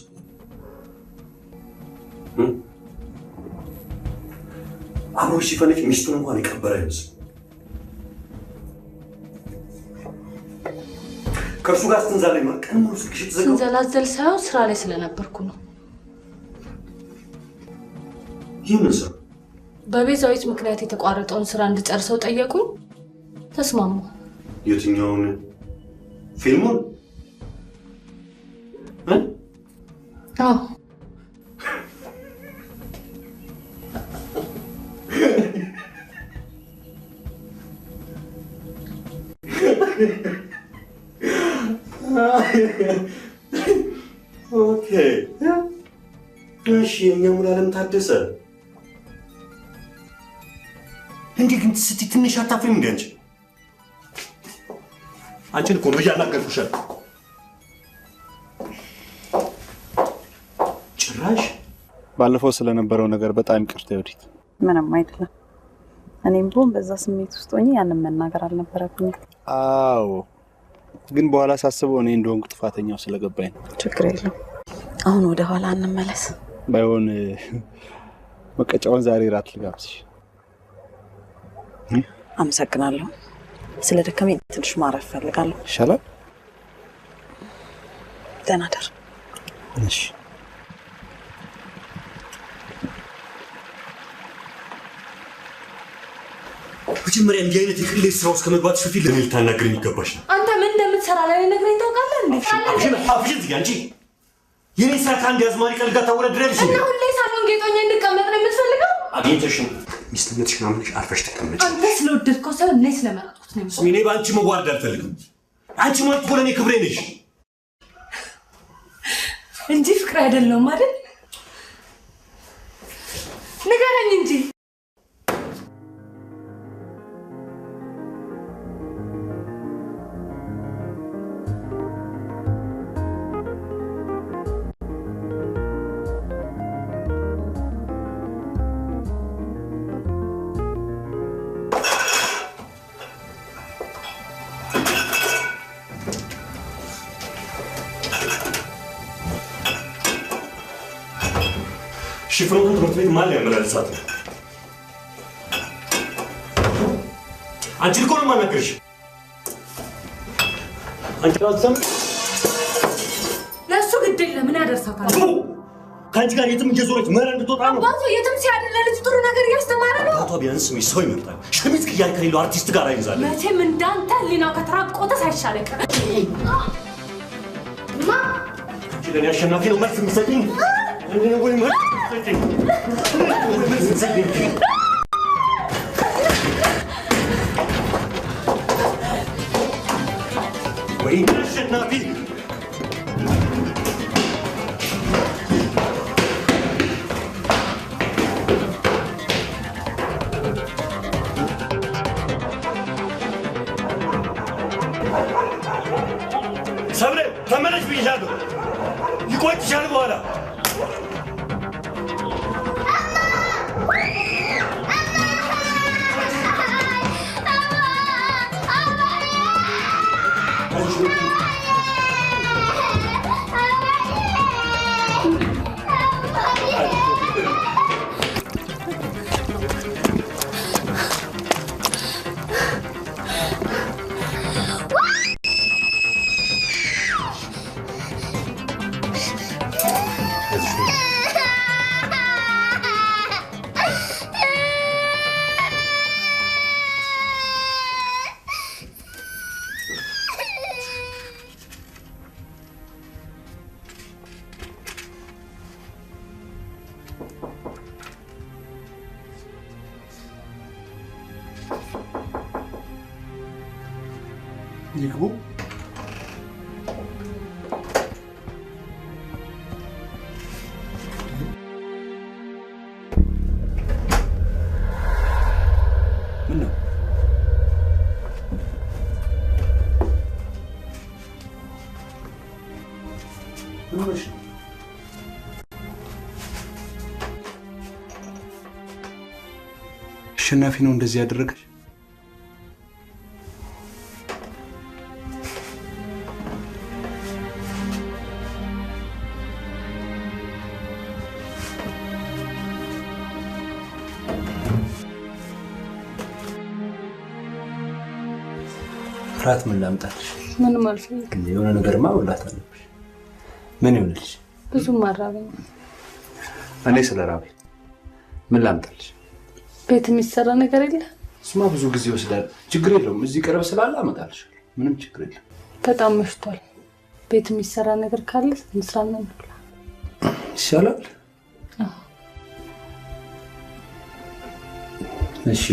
አብሮ ሲፈልግ ሚስቱን እንኳን የቀበረ አይመስል ከእርሱ ጋር ስትንዛለኝ ነው ቀን ሙሉ ስልክሽ ተዘጋው። ስንዘላዘል ሳይሆን ስራ ላይ ስለነበርኩ ነው። ይህን ስራ በቤዛዊት ምክንያት የተቋረጠውን ስራ እንድጨርሰው ጠየቁኝ። ተስማሙ። የትኛውን ፊልሙን? አዎ ኦኬ እሺ የኛ ሙሉዓለም ታደሰ እንዴ ግን ስትይ ትንሽ አታፍሪም እንዴ አንቺን እኮ ነው እያናገርኩሽ ጭራሽ ባለፈው ስለነበረው ነገር በጣም ይቅርታ ዮዲት። ምንም አይደለም። እኔም ቢሆን በዛ ስሜት ውስጥ ሆኜ ያንን መናገር አልነበረብኝም። አዎ ግን በኋላ ሳስበው እኔ እንደሆንኩ ጥፋተኛው ስለገባኝ ነው። ችግር የለም። አሁን ወደ ኋላ እንመለስ። ባይሆን መቀጫውን ዛሬ ራት ልጋብዝሽ። አመሰግናለሁ። ስለ ደከመኝ ትንሽ ማረፍ ፈልጋለሁ። ይሻላል። ደህና ደር። እሺ መጀመሪያ እንዲህ አይነት የቅሌት ስራ ውስጥ ከመግባትሽ በፊት ለምን ልታናግረኝ ይገባሽ ነው? አንተ ምን እንደምትሰራ ላይ ነግረኝ ታውቃለህ እንዴ? አፍሽን ዝጊ አንቺ። የኔ ስራ ከአንድ አዝማሪ ቀልድ ጋር ታወዳድሪያለሽ እና ሁሌ ሳሎን ጌጦኛ እንድቀመጥ ነው የምትፈልገው? አግኝተሽ ሚስትነትሽን አምነሽ አርፈሽ ተቀመጭ። አንተ ስለወደድከው ሳይሆን እኔ ስለመረጥኩት ነው የምሰራው። እኔ በአንቺ መዋረድ አልፈልግም። አንቺ ማለት እኮ ለእኔ ክብሬ ነሽ እንጂ ፍቅር አይደለም አይደል? ንገረኝ እንጂ ሽፍኖቱን ትምህርት ቤት ማን ያመላልሳት? አንቺ እኮ ነው የማናገርሽ። አንቺ ራስህ ለእሱ ግድ የለም ምን ያደርሳታል? ከአንቺ ጋር የትም እየዞረች መረ እንድትወጣ ነው። አባቱ የትም ሲያድር ለልጅ ጥሩ ነገር እያስተማረ ነው። አባቷ ቢያንስ ሰው ይመርጣል። ሸሚዝ ቅያር ከሌለው አርቲስት ጋር አይንዛለን። መቼም እንዳንተ ህሊናው ከተራቆተ ሳይሻል አይቀርም። ለኔ አሸናፊ ነው መልስ የምትሰጪኝ? ወይ መልስ የምትሰጪኝ? ወይ አሸናፊ ሰብሬ ተመለሽ ብዬሻለሁ። ይቆጭሻል በኋላ ይግቡ። ምን ነው? ምን ሆነሽ ነው? አሸናፊ ነው እንደዚህ ያደረገች? ፍራት ምን ላምጣልሽ? ምንም አልፈልግም። የሆነ ነገርማ መብላት አለብሽ። ምን ይሆንልሽ? ብዙም አራበኝ። እኔ ስለ ራበኝ ምን ላምጣልሽ? ቤት የሚሰራ ነገር የለ? እሱማ ብዙ ጊዜ ይወስዳል። ችግር የለውም። እዚህ ቅርብ ስላለ አመጣልሻለሁ። ምንም ችግር የለም። በጣም መሽቷል። ቤት የሚሰራ ነገር ካለ እንስራና እንብላ። ይሻላል። እሺ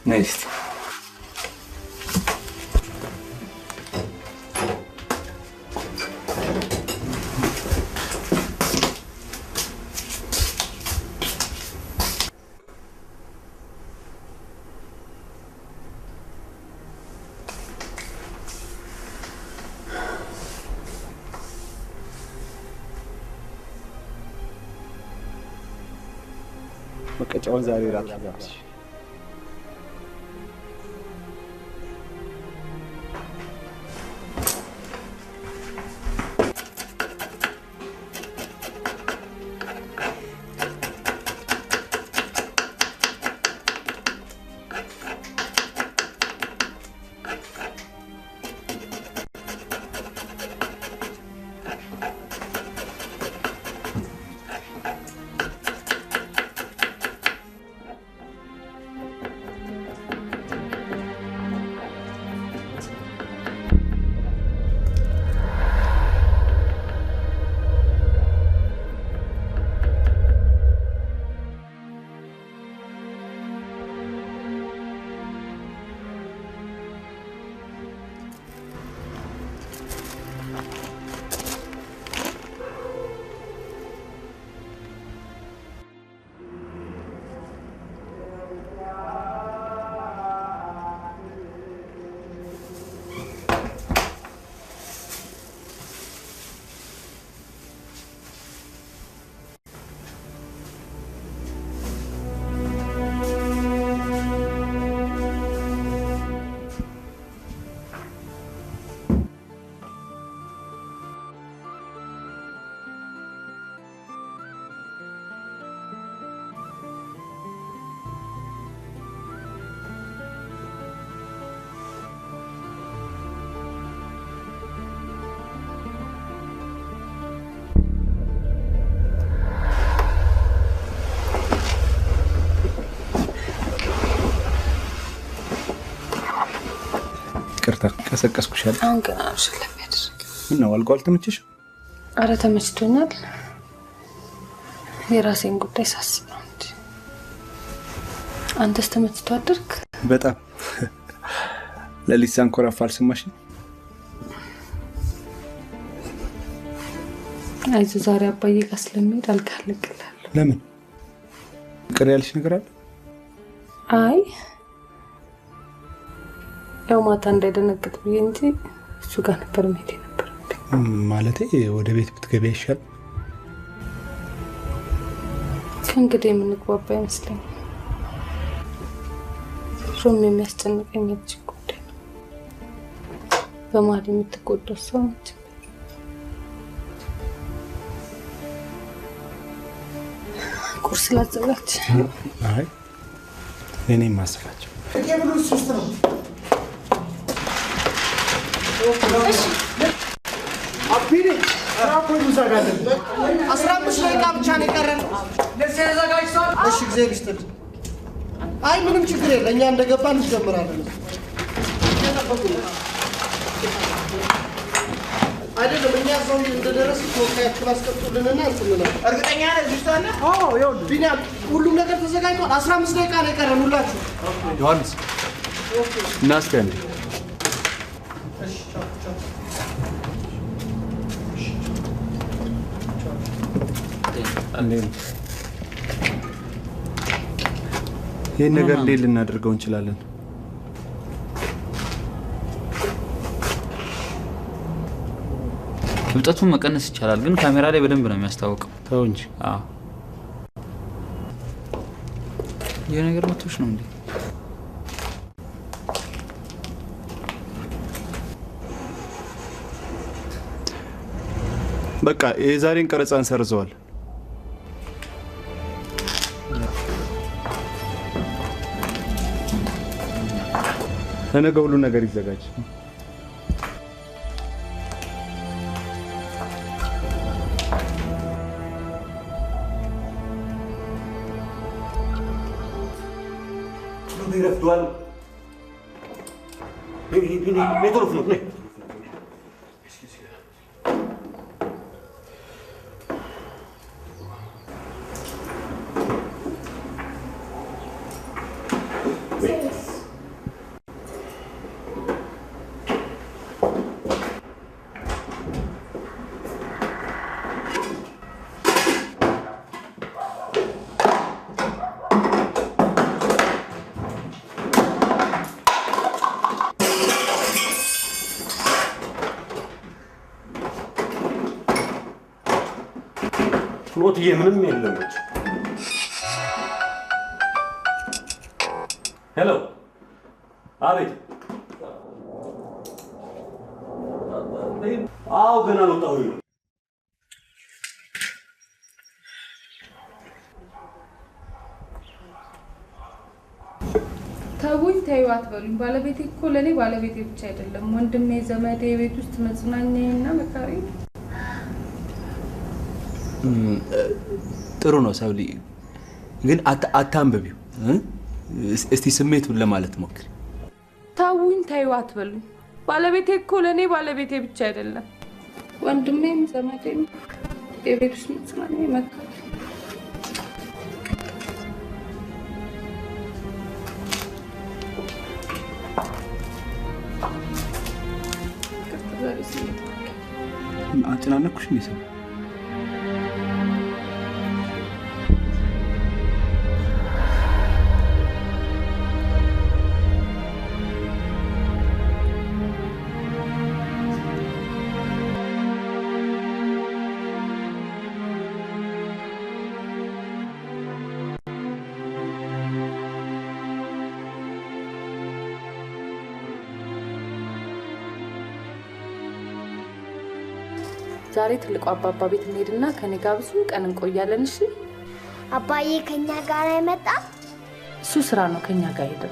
ነይ እስኪ። መቀጫውን ዛሬ ራት ጋብዝሽ። ይቅርታ ቀሰቀስኩሻል። አሁን ገና ነው ስለሚያደርግ ምን ነው አልቋል? ተመችሽ? አረ ተመችቶኛል። የራሴን ጉዳይ ሳስብ ነው እንጂ አንተስ ተመችቶ አደርክ? በጣም ለሊት ሳንኮራፋ አልሰማሽኝ? አይዞህ ዛሬ አባዬ ጋር ስለሚሄድ አልጋ አለቅልሃለሁ። ለምን? ቅር ያልሽ ነገር አለ? አይ ያው ማታ እንዳይደነግጥ ብዬ እንጂ እሱ ጋር ነበር መሄድ ነበር። ማለቴ ወደ ቤት ብትገቢ ይሻል። ከእንግዲህ የምንግባባ አይመስለኝም። ሮም የሚያስጨንቀኝ እጅግ ጉዳይ ነው። በመሀል የምትጎዳው ሰው ነች። ቁርስ ላዘጋጅ? አይ እኔ ማስላቸው የብሉ ሶስት ነው። እሺ አቢኔ ራፖ ይዘጋለን። 15 ደቂቃ ብቻ ነው የቀረን። ለዚህ ተዘጋጅቷል። እሺ ጊዜ ልስጥል። አይ ምንም ችግር የለም። እኛ እንደገባን እንጀምራለን። አይደለም እኛ ሰው እንደደረስ ተወካያችሁን አስቀምጡልንና እንትንና እርግጠኛ ነህ ልጅ ታለ? አዎ ይኸውልህ ቢኒያም ሁሉም ነገር ተዘጋጅቷል። 15 ደቂቃ ነው የቀረን ሁላችሁ። ዮሐንስ እና እስኪ አንዴ ይሄን ነገር እንዴት ልናደርገው እንችላለን? ክብጠቱን መቀነስ ይቻላል፣ ግን ካሜራ ላይ በደንብ ነው የሚያስታውቀው። ተው እንጂ። አዎ ይሄ ነገር መጥቶሽ ነው እንዴ? በቃ የዛሬን ቀረጻ እንሰርዘዋል። ለነገ ሁሉ ነገር ይዘጋጅ። ይረፍዷል። ቶሎ ፍኖት ነይ። ፍኖትዬ ምንም የለም። ሄሎ፣ አቤት። አዎ ገና አልወጣሁኝ ነው። ተውኝ ተይው አትበሉኝ። ባለቤቴ እኮ ለኔ ባለቤቴ ብቻ አይደለም፣ ወንድሜ፣ ዘመዴ፣ የቤት ውስጥ መጽናኛዬና መካሪ። ጥሩ ነው ሰብሊ፣ ግን አታንብቢው። እስቲ ስሜቱን ለማለት ሞክሪ። ተውኝ ተይው አትበሉኝ። ባለቤቴ እኮ ለኔ ባለቤቴ ብቻ አይደለም፣ ወንድሜም፣ ዘመዴም፣ የቤት ውስጥ መጽናኛዬ መካሪ። አጨናነኩሽ እንዴ ሰው? ዛሬ ትልቁ አባባ ቤት እንሄድና ከኔ ጋር ብዙ ቀን እንቆያለን። እሺ አባዬ ከኛ ጋር አይመጣም? እሱ ስራ ነው ከኛ ጋር ሄደ።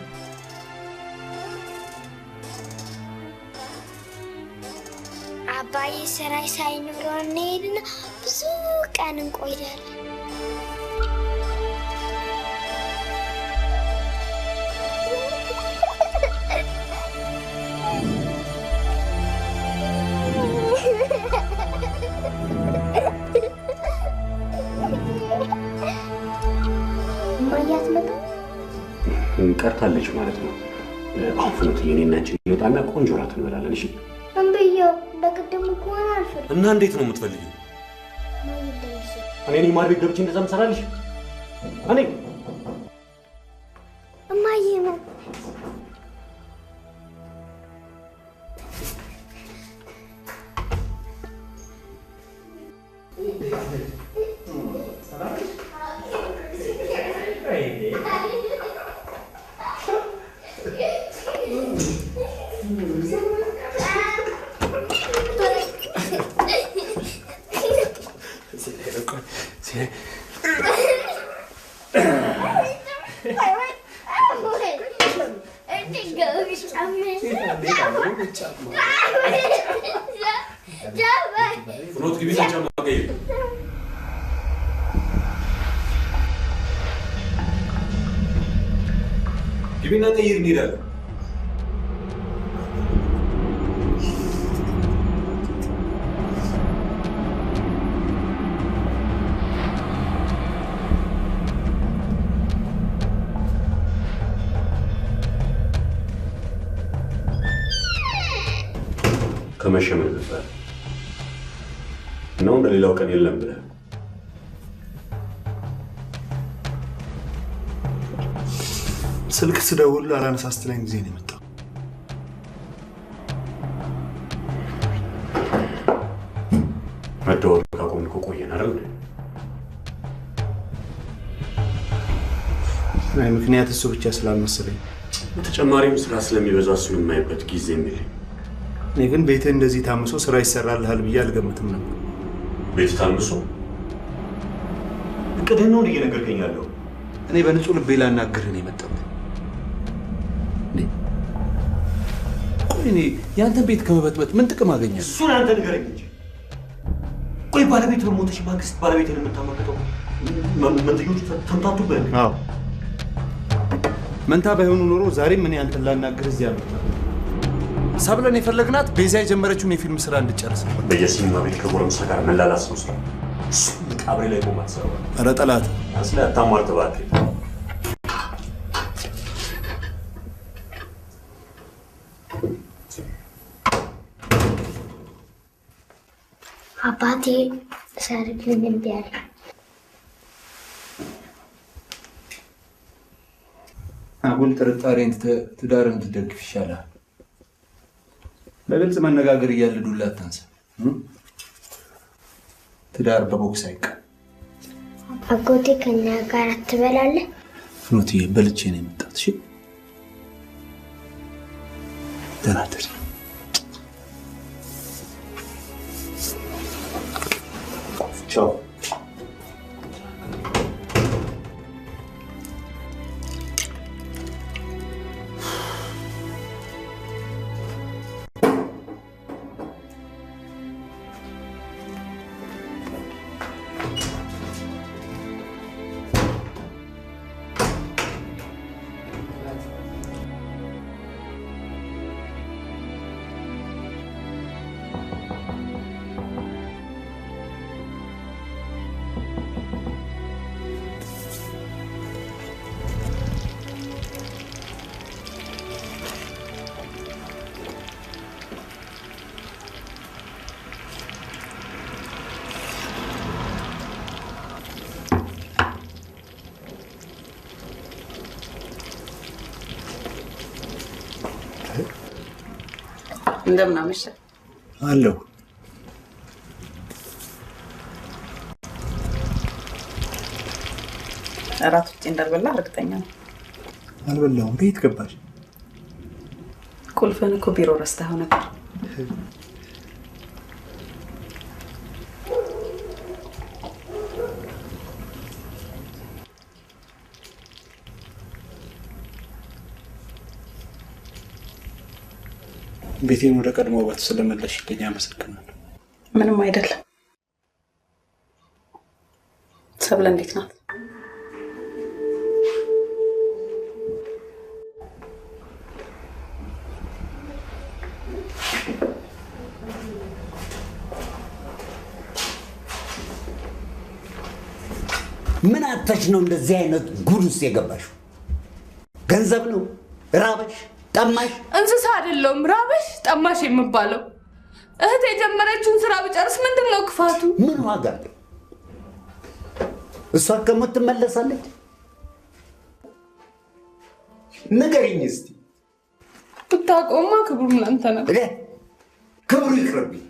አባዬ ስራ ሳይኖረው እንሄድና ብዙ ቀን እንቆያለን። ቀርታለች ማለት ነው። አሁን ፍኖትዬ እኔና አንቺ እንወጣና ቆንጆ እራት እንበላለን። እሺ እምብዬው በቅድም እኮ አልፈልግም። እና እንዴት ነው የምትፈልጊው? እኔ ማር ቤት ገብቼ እንደዛ ምሰራልሽ? እኔ እማዬ ነው ፍኖት ግቢ ተጨማ ገይ ግቢና ቀይር እንሄዳለን። ከመሸ ምን ነበር ነው እንደሌላው ቀን የለም ብለህ ስልክ ስደውል አላነሳ ስትለኝ ጊዜ ነው የመጣው። መደወል ካቆምን እኮ ቆየን አይደል? አይ ምክንያት እሱ ብቻ ስላልመሰለኝ በተጨማሪም ስራ ስለሚበዛ እሱን የማይበት ጊዜ የሚለኝ። እኔ ግን ቤትህ እንደዚህ ታምሶ ስራ ይሰራልሃል ብዬ አልገምትም ነበር። ቤት ታምሶ እቅድህን ነው እየነገርከኝ ያለው? እኔ በንጹህ ልቤ ላናግርህ ነው የመጣሁት። ቆይ እኔ ያንተን ቤት ከመበጥበጥ ምን ጥቅም አገኛለሁ? እሱን አንተ ንገረኝ እንጂ። ቆይ ባለቤት በሞተች ማግስት ባለቤትን የምታመልከው መንትዮቹ ተምታቱብህ? አዎ መንታ ባይሆኑ ኖሮ ዛሬም እኔ አንተን ላናግርህ እዚህ አልመጣም። ሰብለን የፈለግናት ቤዛ የጀመረችውን የፊልም ስራ እንድጨርስ ነው። በየሲኒማ ቤት ከጎረምሳ ጋር መላላስ ነው ስራ። እሱ መቃብሬ ላይ ቆማ ትሰራዋል። ኧረ ጠላት ስለ አታሟርት እባክህ። አባቴ ሰርግን እምቢ አለ። አጉል ጥርጣሬን ትዳርን ትደግፍ ይሻላል። በግልጽ መነጋገር እያለ ዱላ አታንሳ። ትዳር በቦክስ አይቀር። አጎቴ ከኛ ጋር አትበላለህ? ፍኖትዬ በልቼ ነው የመጣሁት። እሺ ደህና እደር። ቻው። እንደምን አመሸህ? አለሁ። እራት ውጭ እንዳልበላ እርግጠኛ ነኝ። አልበላሁም። ቤት ገባሽ? ቁልፍህን እኮ ቢሮ ረስተኸው ነበር። ቤቴን ወደ ቀድሞ ውበት ስለመለስሽልኝ አመሰግናለሁ። ምንም አይደለም። ሰብለ እንዴት ናት? ምን አጥተሽ ነው እንደዚህ አይነት ጉድ ውስጥ የገባሽው? ገንዘብ ነው ራበሽ ጠማሽ? እንስሳ አይደለም ራበሽ ጠማሽ የምባለው። እህት የጀመረችውን ስራ ብጨርስ ምንድነው ክፋቱ? ምን ዋጋ አለው? እሷ ከሞት ትመለሳለች? ንገሪኝ እስቲ። ብታውቀውማ ክብሩን ላንተ ነበር። ክብሩ ይቅርብኝ።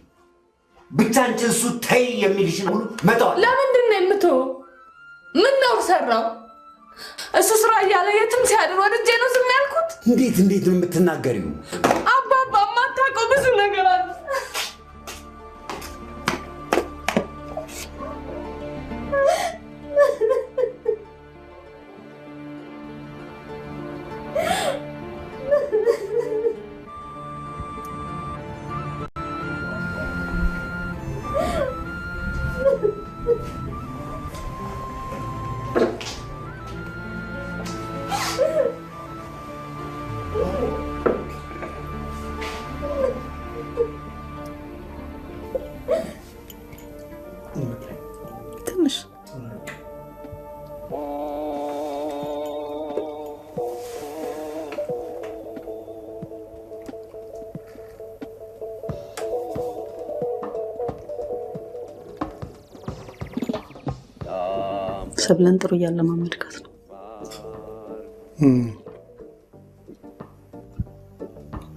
ብቻ አንቺ እሱ ተይ የሚልሽን ሁሉ መተዋል። ለምንድን ነው የምትወው? ምን ነው ሰራው? እሱ ስራ እያለ የትም ሲያድር ወድጄ ነው ዝም ያልኩት። እንዴት ነው የምትናገሪው? አባባ የማታውቀው ብዙ ነገር አለ። ትንሽ ሰብለን ጥሩ እያለማመድካት ነው።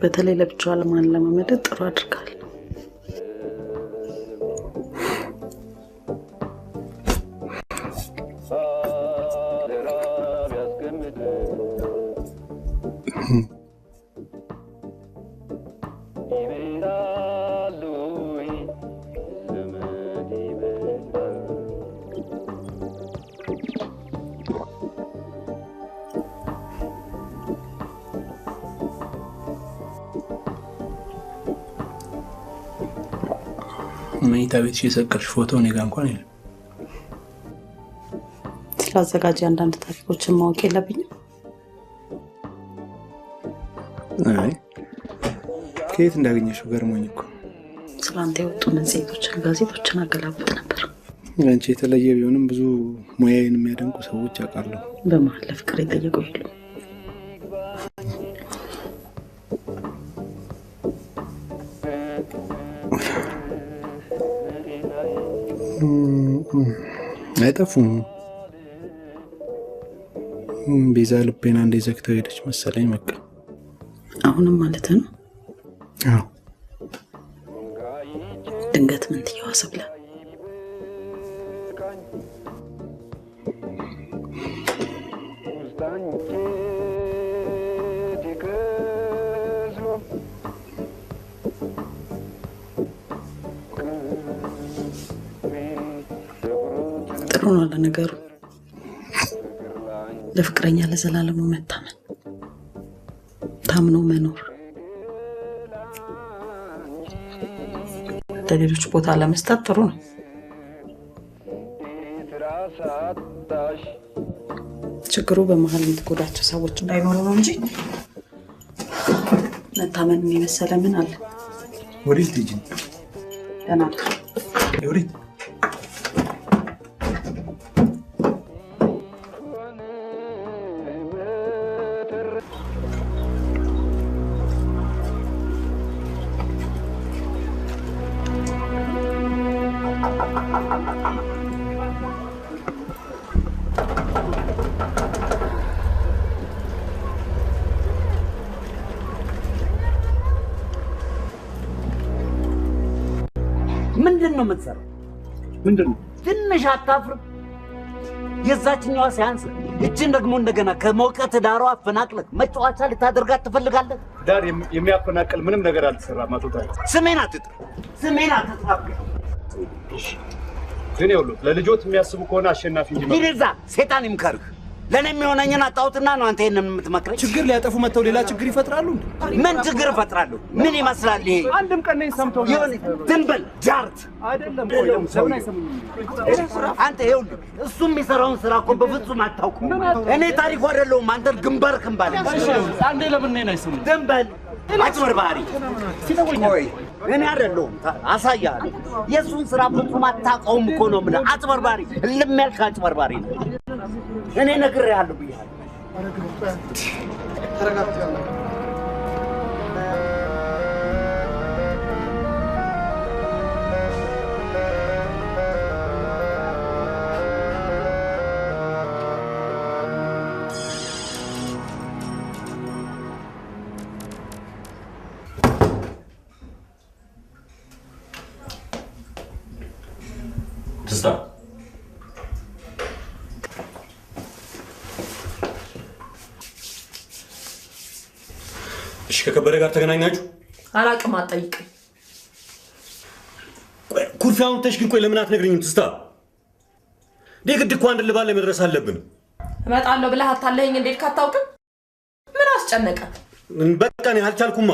በተለይ ለብቻዋ ለማለማመድ ጥሩ አድርጋል። መኝታ ቤት የሰቀልሽ ፎቶ እኔ ጋ እንኳን የለም። ስላዘጋጀ አንዳንድ ታሪኮችን ማወቅ የለብኝም? አይ ከየት እንዳገኘሽው ገርሞኝ እኮ። ስላንተ የወጡ መጽሔቶችን፣ ጋዜጦችን አገላብጥ ነበር። አንቺ የተለየ ቢሆንም ብዙ ሙያዬን የሚያደንቁ ሰዎች አውቃለሁ። በመሀል ለፍቅር የጠየቁ የሉ? አይጠፉም። ቤዛ ልቤን አንዴ ዘግተው ሄደች መሰለኝ። በቃ አሁንም ማለት ነው? አዎ። ድንገት ምን ትየዋ ሰብለ? ጥሩ ነው ለነገሩ። ለፍቅረኛ ለዘላለሙ መታመን፣ ታምኖ መኖር፣ ለሌሎች ቦታ ለመስጠት ጥሩ ነው። ችግሩ በመሀል የምትጎዳቸው ሰዎች እንዳይኖሩ ነው እንጂ መታመን የመሰለ ምን አለ? ወዴት ልጅ ደህና ወዴት? ምንድነው የምትሰራው? ምንድነው? ትንሽ አታፍርም? የዛችኛዋ ሲያንስ እጅን ደግሞ እንደገና ከሞቀት ዳሯ አፈናቅለህ መጫወቻ ልታደርጋት ትፈልጋለህ? ዳር የሚያፈናቅል ምንም ነገር አልተሰራም። አቶ ታሪክ ስሜን አትጥራ፣ ስሜን አትጥራ። ግን ይኸውልህ ለልጆት የሚያስቡ ከሆነ አሸናፊ እንጂ ይዛ ሴጣን ይምከርህ። ለኔ የሚሆነኝን አጣሁትና ነው አንተ ይሄንን የምትመክረኝ? ችግር ሊያጠፉ መተው ሌላ ችግር ይፈጥራሉ። ምን ችግር ይፈጥራሉ? ምን ይመስላል ይሄ? አንድም ቀን ነኝ ሰምተው ይሁን ድንበል ጃርት አይደለም። ለምን አይሰሙኝም? አንተ ይኸውልህ እሱ የሚሰራውን ስራ እኮ በፍጹም አታውቁም። እኔ ታሪኩ አይደለሁም። አንተ ግንባር ክንባል። አንዴ ለምን ነኝ አይሰሙኝም? ድንበል አጭበርባሪ። ቆይ እኔ አይደለሁም አሳያለሁ። የእሱን ስራ ፍጹም አታውቀውም እኮ ነው የምልህ። አጭበርባሪ፣ እልም ያልክ አጭበርባሪ ነው። እኔ ነግሬሃለሁ ብያለሁ። ተረጋግተህ ትዝታ እሺ፣ ከከበደ ጋር ተገናኛችሁ? አላቅም፣ አትጠይቅኝ። ኩርፊያውን ተሽ ግን ቆይ ለምን አትነግረኝም ትዝታ? ግድ እኮ አንድ ልባል ላይ መድረስ አለብን። እመጣለሁ ብለህ አታለኸኝ እንዴት ካታውቅም? ምን አስጨነቀ? በቃ እኔ አልቻልኩማ።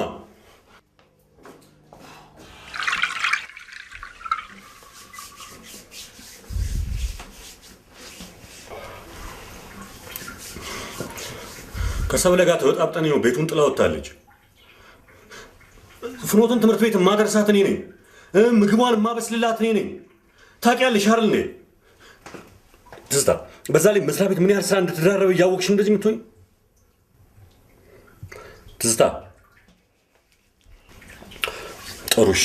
ከሰብለ ጋር ተወጣብጠን ነው ቤቱን ጥላ ወጣለች። ፍኖትን ትምህርት ቤት ማደርሳት እኔ ነኝ። ምግቧን ማበስልላት እኔ ነኝ። ታውቂያለሽ አይደል እንዴ? ትዝታ፣ በዛ ላይ መስሪያ ቤት ምን ያህል ስራ እንድትደራረብ እያወቅሽ እንደዚህ የምትሆኝ? ትዝታ ጥሩሽ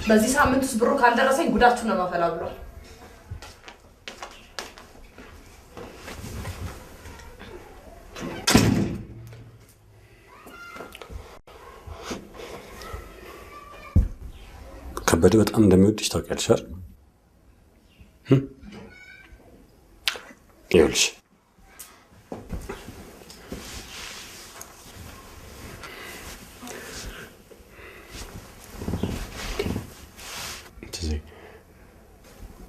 በዚህ ሳምንት ውስጥ ብሩ ካልደረሰኝ ጉዳችሁ ነው ማፈላ ብሏል። ከበደ በጣም እንደሚወድሽ ታውቂያለሽ አይደል? ይኸውልሽ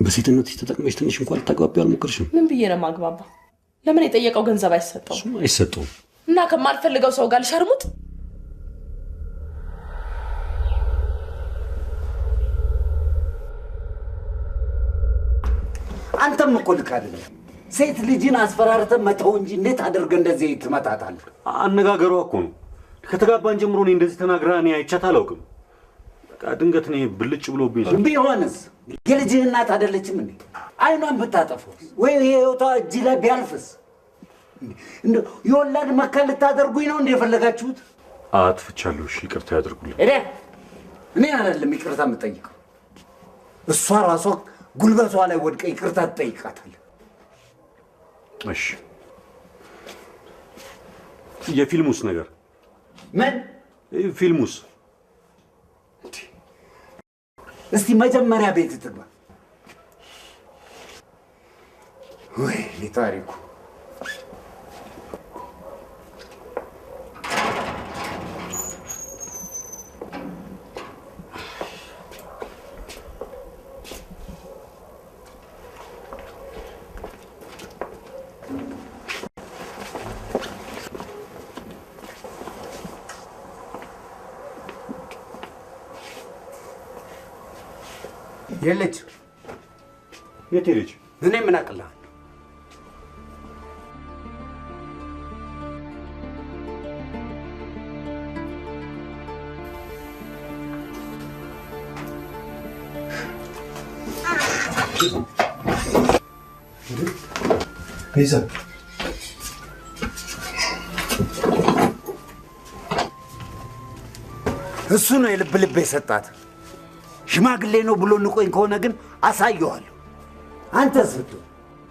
በሴትነትሽ ተጠቅመሽ ትንሽ እንኳን ልታግባቢው አልሞከርሽም? ምን ብዬ ነው ማግባባ? ለምን የጠየቀው ገንዘብ አይሰጠውም? አይሰጠውም እና ከማልፈልገው ሰው ጋር ልሸርሙጥ? አንተም እኮ ልክ አይደለም። ሴት ልጅን አስፈራርተህ መተው እንጂ እንዴት አድርገህ እንደዚህ ትመታታለህ? አነጋገሯ እኮ ነው። ከተጋባን ጀምሮ እኔ እንደዚህ ተናግራ እኔ አይቻት አላውቅም። በቃ ድንገት እኔ ብልጭ ብሎብኝ። ቢሆንስ የልጅህ እናት አይደለችም እንዴ? አይኗን ብታጠፈው ወይ ህይወቷ እጅ ላይ ቢያልፍስ? የወላድ መካን ልታደርጉኝ ነው እንደ የፈለጋችሁት? አጥፍቻለሁ። እሺ ይቅርታ ያድርጉልኝ። እኔ አይደለም ይቅርታ የምጠይቀው፣ እሷ ራሷ ጉልበቷ ላይ ወድቀ ይቅርታ ትጠይቃታለህ። እሺ የፊልሙስ ነገር ምን? ፊልሙስ? እስቲ መጀመሪያ ቤት ትግባ። ወይ ታሪኩ የለች። የት ሄደች? እኔ ምን አቅልሃለሁ? ቤዛ እሱ ነው የልብ ልብ የሰጣት። ሽማግሌ ነው ብሎ ንቆኝ ከሆነ ግን አሳየዋለሁ። አንተስ ብትሆን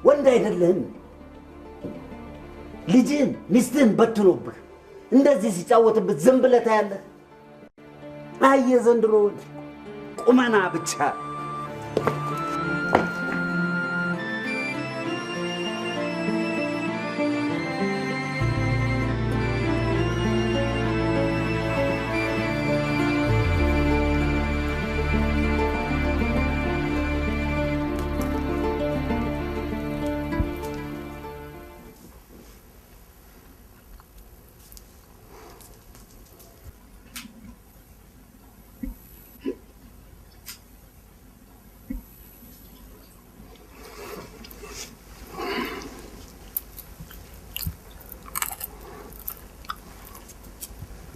ወንድ አይደለህም? ልጅህን ሚስትህን በትኖብህ እንደዚህ ሲጫወትብህ ዝም ብለህ ታያለህ? አየህ ዘንድሮ ቁመና ብቻ።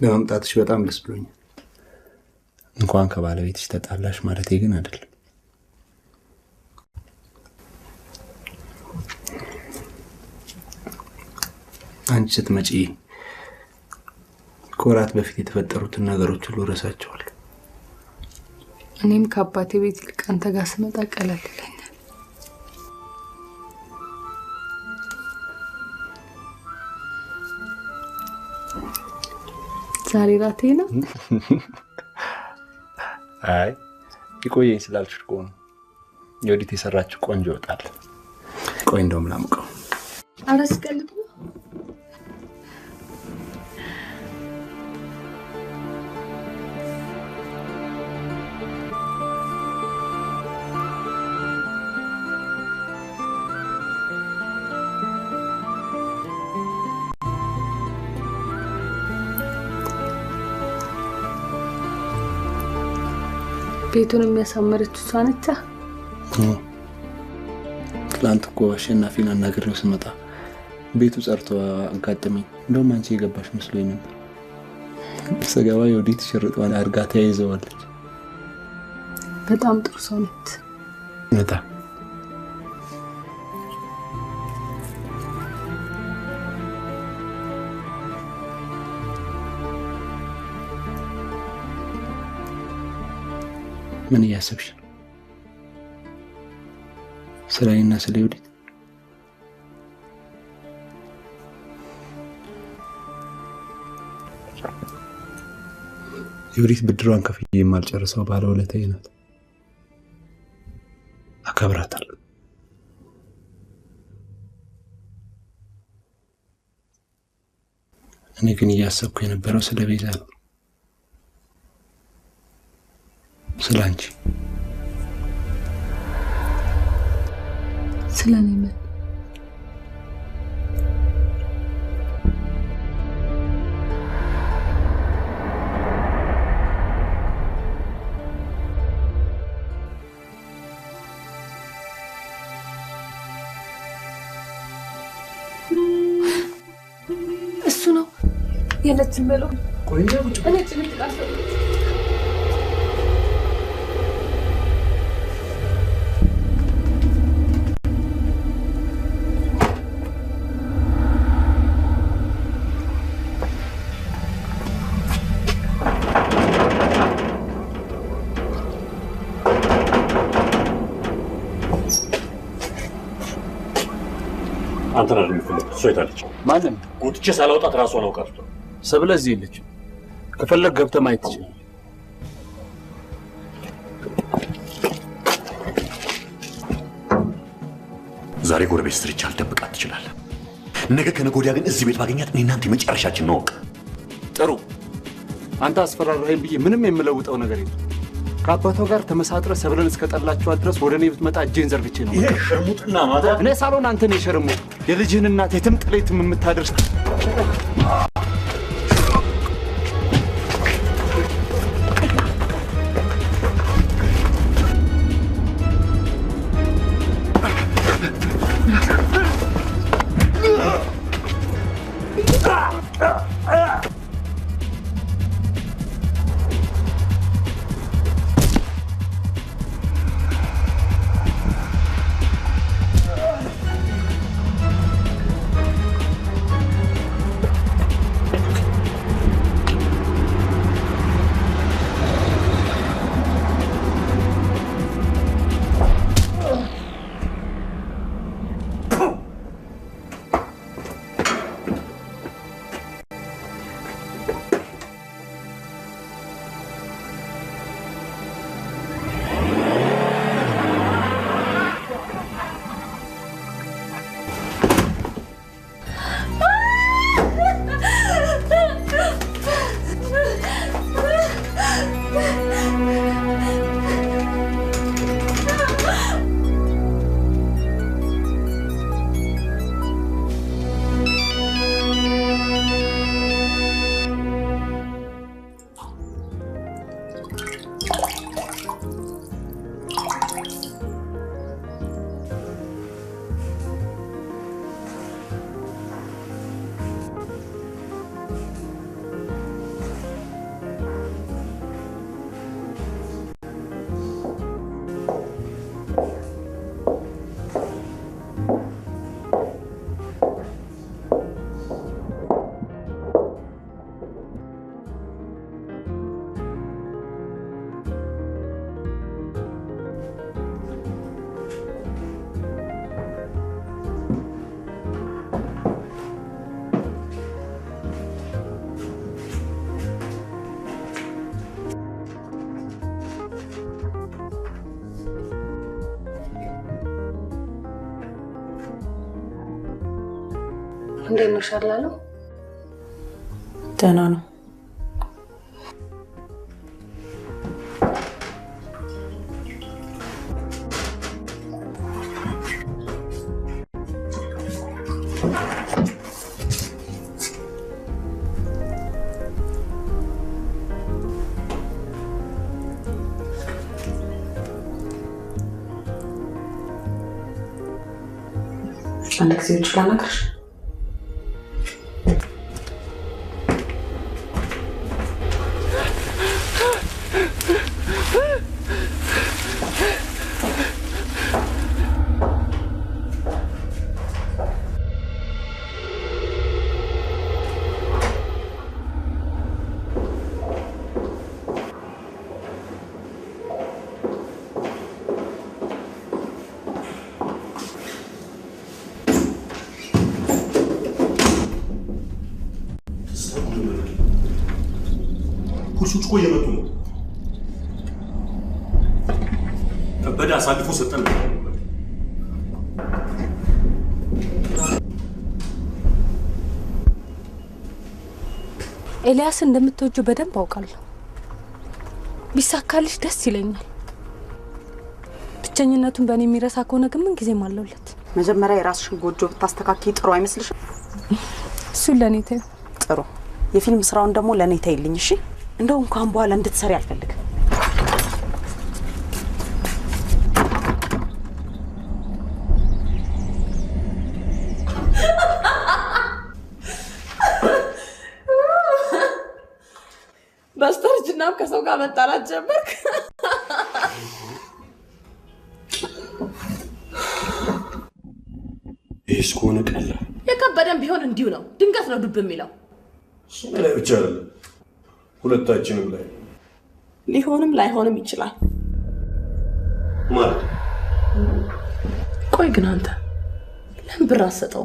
በመምጣትሽ በጣም ደስ ብሎኛል። እንኳን ከባለቤትሽ ተጣላሽ ማለቴ ግን አይደለም። አንቺ ስትመጪ ከወራት በፊት የተፈጠሩትን ነገሮች ሁሉ ረሳቸዋለሁ። እኔም ከአባቴ ቤት ይልቅ አንተ ጋር ስመጣ ቀለል ይለኛል። ዛሬ ራቴ ነው። አይ ይቆየኝ ስላልሽ እኮ ነው። የወዲት የሰራችው ቆንጆ ወጣል። ቆይ እንደውም ላምቀው። አረስቀልብ ቤቱን የሚያሳምረችው እሷ ነች። ትላንት እኮ አሸናፊን አናግሬው ስመጣ ቤቱ ጸርቶ አጋጠመኝ። እንደውም አንቺ የገባሽ መስሎኝ ነበር። ስገባ የወዲት ሽርጧን አድርጋ ተያይዘዋለች። በጣም ጥሩ ሰው ነች። በጣም ምን እያሰብሽ ነው? ስለኔና ስለ ወዲት? የወዲት ብድሯን ከፍዬ የማልጨርሰው ባለውለታዬ ናት። አከብራታለሁ። እኔ ግን እያሰብኩ የነበረው ስለ ቤዛ ነው። ስለ አንቺ። ስለ እኔ ምን? እሱ ነው የለችም በለው። ቆይ ቁጭ እኔ ጭንቅ ላሰብ አንተ ነህ የሚፈልግ እሷ የታለች? ማንም ጎትቼ ሳላውጣት ራሷን አውቃት። ሰብለ እዚህ የለችም። ከፈለግ ገብተህ ማየት ትችላለህ። ዛሬ ጎረቤት ስትርቻ አልደብቃት ትችላለህ። ነገ ከነገ ወዲያ ግን እዚህ ቤት ባገኛት እኔ እናንተ የመጨረሻችን ነው። ጥሩ። አንተ አስፈራራኸኝ ብዬ ምንም የምለውጠው ነገር የለም። ከአባቷ ጋር ተመሳጥረ ሰብለን እስከጠላችኋት ድረስ ወደ እኔ ብትመጣ እጄን ዘርግቼ ነው። ይሄ ሸርሙጥና ማታ እኔ ሳሎን አንተ ነው የሸርሙጥ የልጅህን እናት የትም ጥሌትም የምታደርስ እንዴት ነው ሻላለው? ደህና ነው። አንድ ጊዜ ውጭ ላናግርሽ። ፖሊሶች እኮ እየመጡ ነው። ከበደ አሳልፎ ሰጠን። ኤልያስ እንደምትወጂው በደንብ አውቃለሁ። ቢሳካልሽ ደስ ይለኛል። ብቸኝነቱን በእኔ የሚረሳ ከሆነ ግን ምን ጊዜም አለውለት። መጀመሪያ የራስሽን ጎጆ ብታስተካክይ ጥሩ አይመስልሽም? እሱን ለእኔ ተይው። ጥሩ። የፊልም ስራውን ደግሞ ለእኔ ተይልኝ እሺ? እንደው እንኳን በኋላ እንድትሰሪ አልፈልግም። በስተርጅናም ከሰው ጋር መጣላት ጀመርክ? ይህስ ከሆነ ቀላል። የከበደም ቢሆን እንዲሁ ነው። ድንገት ነው ዱብ የሚለው። እሱ ላይ ብቻ አይደለም፣ ሁለታችንም ላይ ሊሆንም ላይሆንም ይችላል ማለት። ቆይ ግን አንተ ለምን ብር አትሰጠው?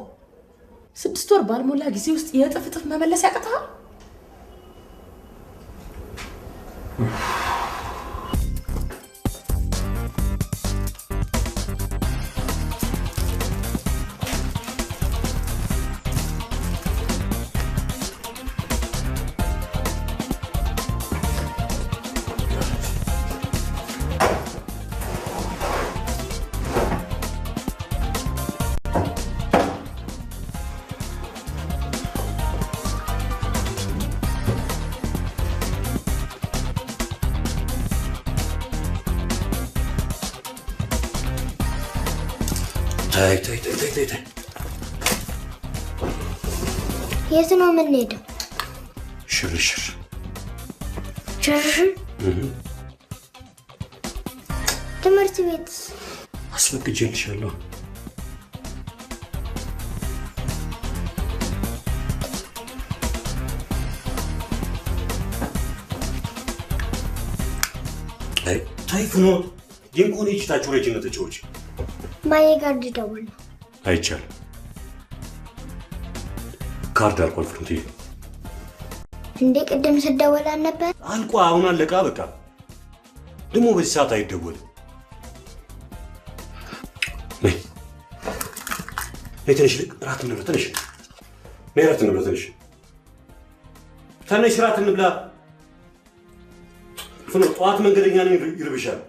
6 ወር ባልሞላ ጊዜ ውስጥ የእጥፍ እጥፍ መመለስ ያቅተሃል? ተይ የት ነው የምንሄደው? ሽርሽር ሽርሽር? ትምህርት ቤትስ? አስፈቅጄልሻለሁ። ተይ ፍኖት፣ የንኮን ይችታችሁ ረጅነት ተጫዎች ማየ ጋር ልደውል ነው። አይቻልም። ካርድ አልቋል ፍኖት። እንዴ ቅድም ስደወል አልነበር? አልቋ፣ አሁን አለቃ። በቃ ደግሞ በዚህ ሰዓት አይደወልም። ነይ ትንሽ እራት እንብላ። ትንሽ ነይ እራት እንብላ። ትንሽ እራት እንብላ። ፍኖት ጠዋት መንገደኛ ነኝ ይርብሻል።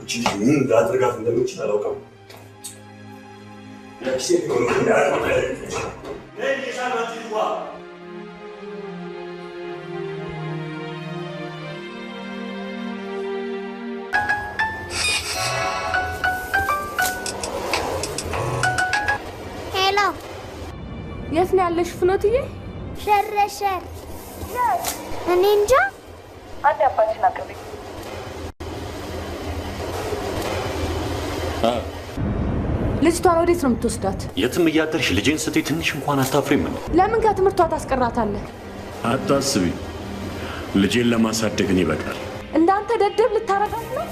እቺ ምን ላድርጋት እንደምችል አላውቅም። ሄሎ፣ የት ነው ያለሽ ፍኖትዬ? ሸረሸር። እኔ እንጃ። አንድ አባትሽን አቅርቢ። ልጅቷን ወዴት ነው የምትወስዳት? የትም እያደርሽ ልጄን ስትይ ትንሽ እንኳን አታፍሪም? ለምን ከትምህርቷ ታስቀራታለህ? አታስቢ፣ ልጄን ለማሳደግን ይበቃል። እንዳንተ ደደብ ልታረጋት ነው?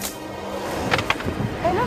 ሄሎ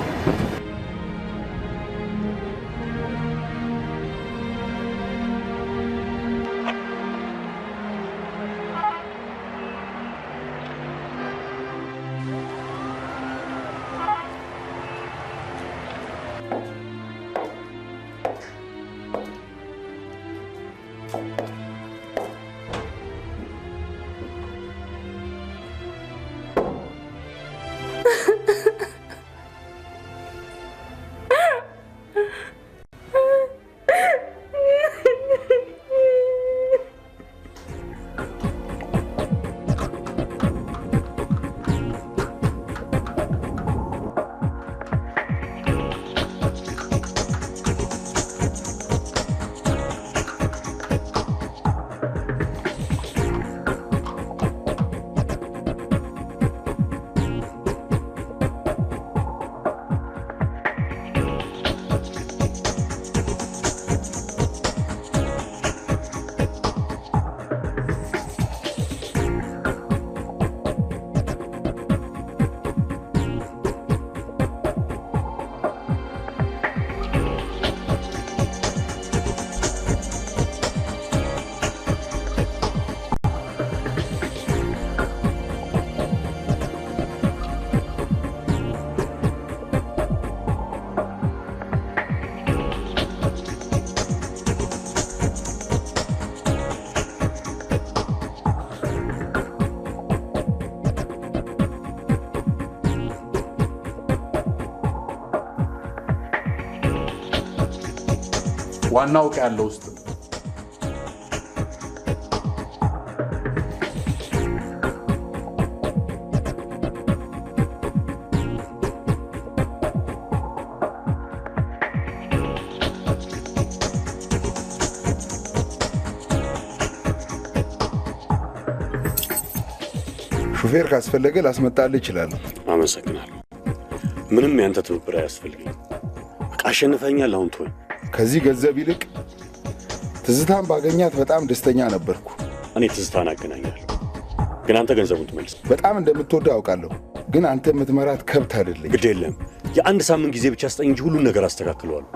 ዋናው ዕቃ ያለው ውስጥ ሹፌር ካስፈለገ ላስመጣልህ እችላለሁ። አመሰግናለሁ። ምንም ያንተ ትብብር አያስፈልግም። በቃ አሸንፈኛል። አሁን ተወኝ። ከዚህ ገንዘብ ይልቅ ትዝታን ባገኛት በጣም ደስተኛ ነበርኩ። እኔ ትዝታን አገናኛለሁ፣ ግን አንተ ገንዘቡን ትመልስ። በጣም እንደምትወደው አውቃለሁ፣ ግን አንተ የምትመራት ከብት አይደለኝ። ግድ የለም፣ የአንድ ሳምንት ጊዜ ብቻ ስጠኝ እንጂ ሁሉን ነገር አስተካክለዋለሁ።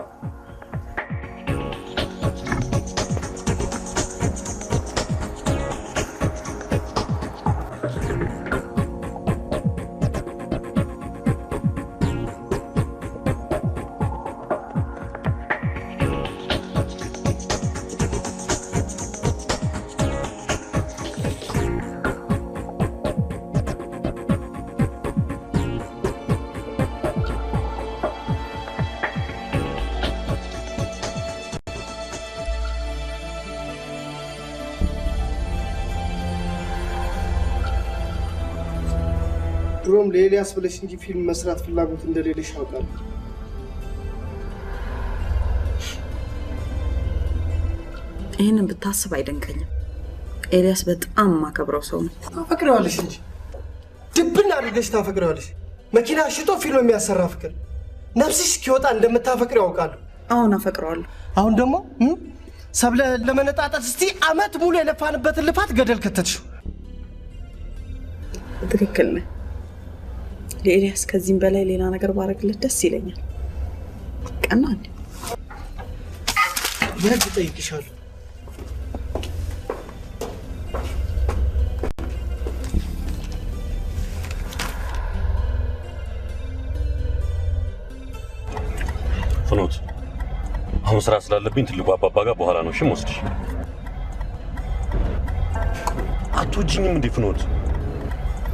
ድሮም ለኤልያስ ብለሽ እንጂ ፊልም መስራት ፍላጎት እንደሌለሽ አውቃለሁ። ይህንን ብታስብ አይደንቀኝም። ኤልያስ በጣም ማከብረው ሰው ነው። ታፈቅረዋለሽ እንጂ ድብን አድርገሽ ታፈቅረዋለሽ። መኪና ሽጦ ፊልም የሚያሰራ ፍቅር ነፍስሽ እስኪወጣ እንደምታፈቅር ያውቃለሁ። አሁን አፈቅረዋለሁ። አሁን ደግሞ ሰብለ ለመነጣጠል እስቲ አመት ሙሉ የለፋንበትን ልፋት ገደል ከተትሽው። ትክክል ነህ። ለኤልያስ ከዚህም በላይ ሌላ ነገር ባረግለት ደስ ይለኛል። ቀና እንዴ የህግ ጠይቅሻለሁ። ፍኖት፣ አሁን ስራ ስላለብኝ ትልቁ አባባ ጋር በኋላ ነው። እሺ ወስድሽ። አትወጂኝም እንዴ ፍኖት?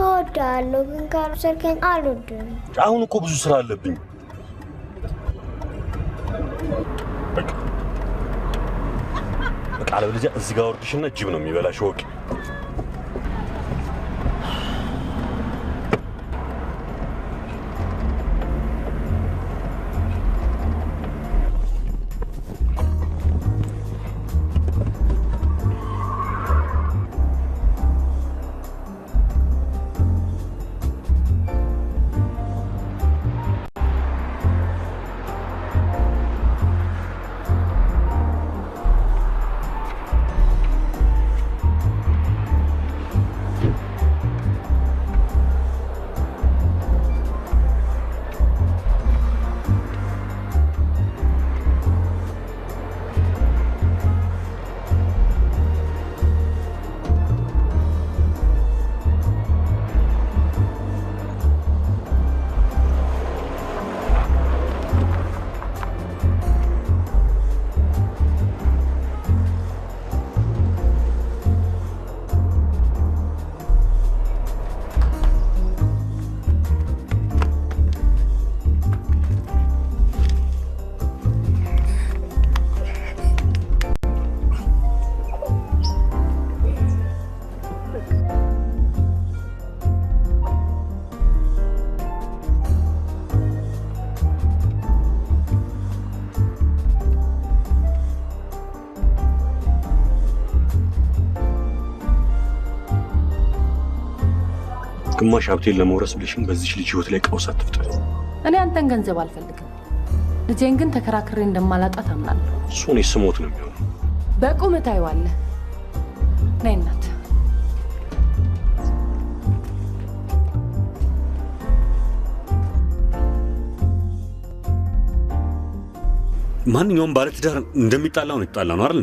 እወዳለሁ፣ ግን ካልወሰድከኝ አልወድም። አሁን እኮ ብዙ ስራ አለብኝ። በቃ አለበለዚያ እዚህ ጋር ወርድሽና ጅብ ነው የሚበላሽ። ወቂ ግማሽ ሀብቴን ለመውረስ ብለሽም በዚህ ልጅ ህይወት ላይ ቀውስ አትፍጠሪ። እኔ አንተን ገንዘብ አልፈልግም። ልጄን ግን ተከራክሬ እንደማላጣት አምናለሁ። እሱ እኔ ስሞት ነው የሚሆነው። በቁም ታይዋለህ። ነይ እናት። ማንኛውም ባለትዳር እንደሚጣላው ነው የተጣላ ነው አይደል?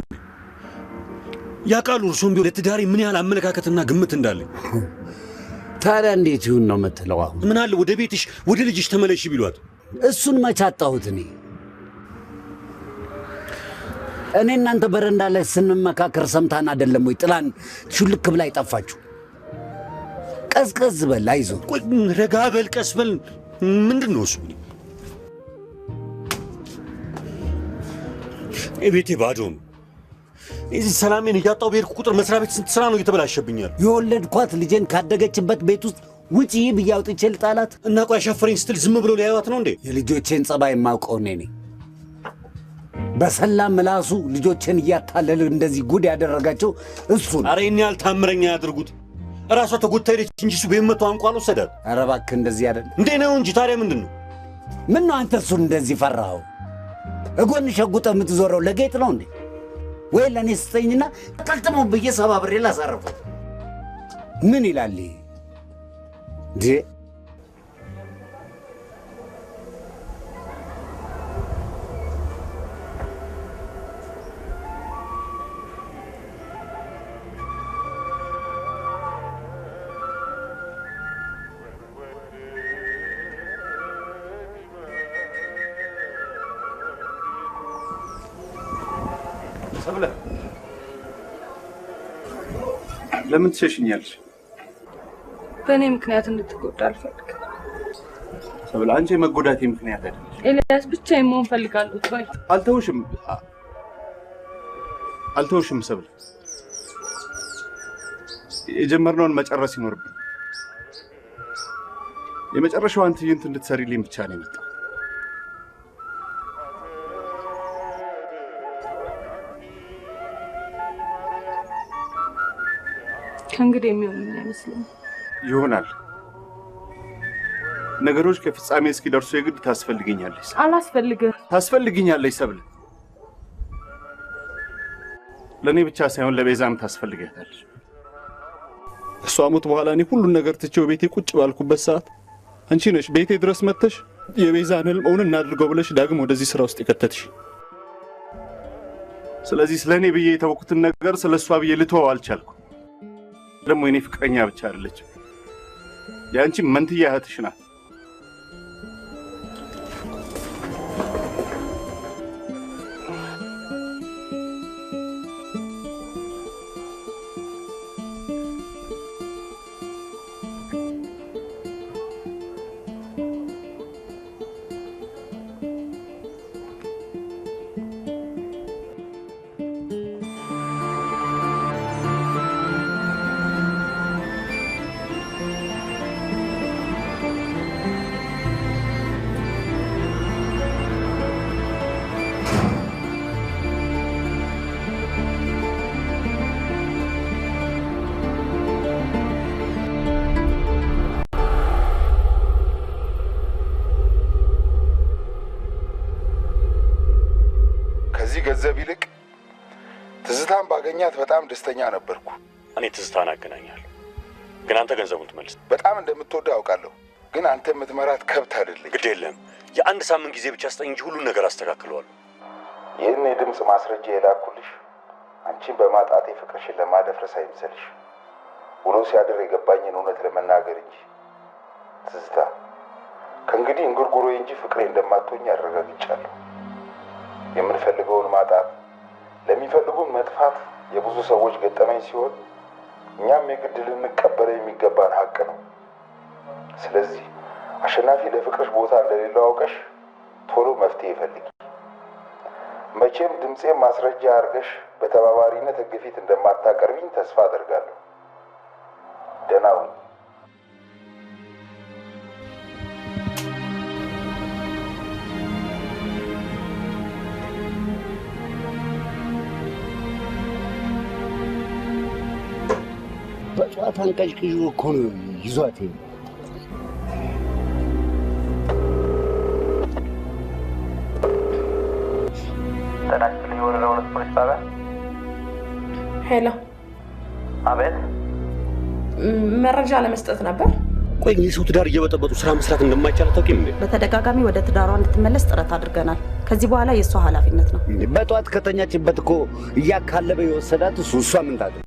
ያውቃሉ እርሶም ቢሆን ለትዳሬ ምን ያህል አመለካከትና ግምት እንዳለኝ። ታዲያ እንዴት ይሁን ነው የምትለው? አሁን ምን አለ ወደ ቤትሽ ወደ ልጅሽ ተመለሽ ቢሏት? እሱን መች አጣሁት እኔ። እናንተ በረንዳ ላይ ስንመካከር ሰምታን አይደለም ወይ ጥላን ሹልክ ብላ ይጠፋችሁ? ቀዝቀዝ በል፣ አይዞህ። ቆይ ረጋ በል፣ ቀስ በል። ምንድን ነው እሱ? ቤቴ ባዶ ነው። እዚህ ሰላሜን እያጣሁ በሄድኩ ቁጥር መስሪያ ቤት ስንት ስራ ነው እየተበላሸብኛል። የወለድኳት ልጄን ካደገችበት ቤት ውስጥ ውጪ ብዬ አውጥቼ ልጣላት እና ቆይ አሻፈረኝ ስትል ዝም ብሎ ሊያዩት ነው እንዴ? የልጆቼን ጸባይ የማውቀው እኔ ነኝ። በሰላም ምላሱ ልጆቼን እያታለል እንደዚህ ጉድ ያደረጋቸው እሱ ነው። ኧረ ይህን ያህል ታምረኛ ያድርጉት። እራሷ ተጎድታ ሄደች እንጂ እሱ በመቶ አንቋ አልወሰዳት። ኧረ እባክህ እንደዚህ አይደለም እንዴ ነው እንጂ። ታዲያ ምንድን ነው? ምን ነው አንተ እሱን እንደዚህ ፈራኸው? እጎን ሸጉጠህ የምትዞረው ለጌጥ ነው እንዴ? ወይ ለእኔ ስጠኝና ቀልጥሞ ብዬ ሰባብሬ ላሳረፈው። ምን ይላል እንዴ? ሰብለ ለምን ትሸሽኛለሽ? በእኔ ምክንያት እንድትጎዳ አልፈልግም። ሰብለ አንቺ የመጎዳቴ ምክንያት አይደለም። ኤልያስ ብቻዬን መሆን ፈልጋለሁ። ተወኝ። አልተውሽም ሰብለ። የጀመርነውን መጨረስ ይኖርብን። የመጨረሻዋን ትዕይንት እንድትሰሪልኝ ብቻ ነው የመጣው። ከእንግዲህ የሚሆን አይመስለኝም። ይሆናል። ነገሮች ከፍጻሜ እስኪደርሱ የግድ ታስፈልገኛለሽ። አላስፈልግም። ታስፈልገኛለሽ ሰብለ። ለእኔ ብቻ ሳይሆን ለቤዛም ታስፈልጊያታለሽ። እሷ ሞት በኋላ እኔ ሁሉን ነገር ትቼው ቤቴ ቁጭ ባልኩበት ሰዓት አንቺ ነሽ ቤቴ ድረስ መጥተሽ የቤዛን ህልም እውን እናድርገው ብለሽ ዳግም ወደዚህ ስራ ውስጥ የከተትሽ። ስለዚህ ስለኔ ብዬ የተወኩትን ነገር ስለሷ ብዬ ልተወው አልቻልኩም። ደግሞ የኔ ፍቅረኛ ብቻ አይደለችም፣ ያንቺ መንትያ እህትሽ ናት። ገንዘብ ይልቅ ትዝታን ባገኛት በጣም ደስተኛ ነበርኩ። እኔ ትዝታን አገናኛለሁ፣ ግን አንተ ገንዘቡን ትመልስ። በጣም እንደምትወደው አውቃለሁ፣ ግን አንተ የምትመራት ከብት አይደለች። ግድ የለም፣ የአንድ ሳምንት ጊዜ ብቻ ስጠኝ እንጂ ሁሉን ነገር አስተካክለዋለሁ። ይህን የድምፅ ማስረጃ የላኩልሽ አንቺን በማጣቴ ፍቅርሽን ለማደፍረስ አይምሰልሽ። ውሎ ሲያድር የገባኝን እውነት ለመናገር እንጂ ትዝታ ከእንግዲህ እንጉርጉሮዬ እንጂ ፍቅሬ እንደማትሆኝ አረጋግጫለሁ። የምንፈልገውን ማጣት ለሚፈልጉን መጥፋት የብዙ ሰዎች ገጠመኝ ሲሆን እኛም የግድ ልንቀበለው የሚገባን ሀቅ ነው። ስለዚህ አሸናፊ ለፍቅርሽ ቦታ እንደሌለው አውቀሽ ቶሎ መፍትሄ ፈልጊ። መቼም ድምፄን ማስረጃ አድርገሽ በተባባሪነት ሕግ ፊት እንደማታቀርቢኝ ተስፋ አደርጋለሁ። ደህና ሁኚ። በጠዋት አንቀጭቅዥ እኮ ነው ይዟት። ተናክል የወረዳ 2 ፖሊስ ጣቢያ። ሄሎ። አቤት። መረጃ ለመስጠት ነበር። ቆይ የሰው ትዳር እየበጠበጡ ስራ መስራት እንደማይቻል አታውቂም እንዴ? በተደጋጋሚ ወደ ትዳሯ እንድትመለስ ጥረት አድርገናል። ከዚህ በኋላ የእሷ ኃላፊነት ነው። በጠዋት ከተኛችበት እኮ እያካለበ የወሰዳት እሱ። እሷ ምን ታድርግ?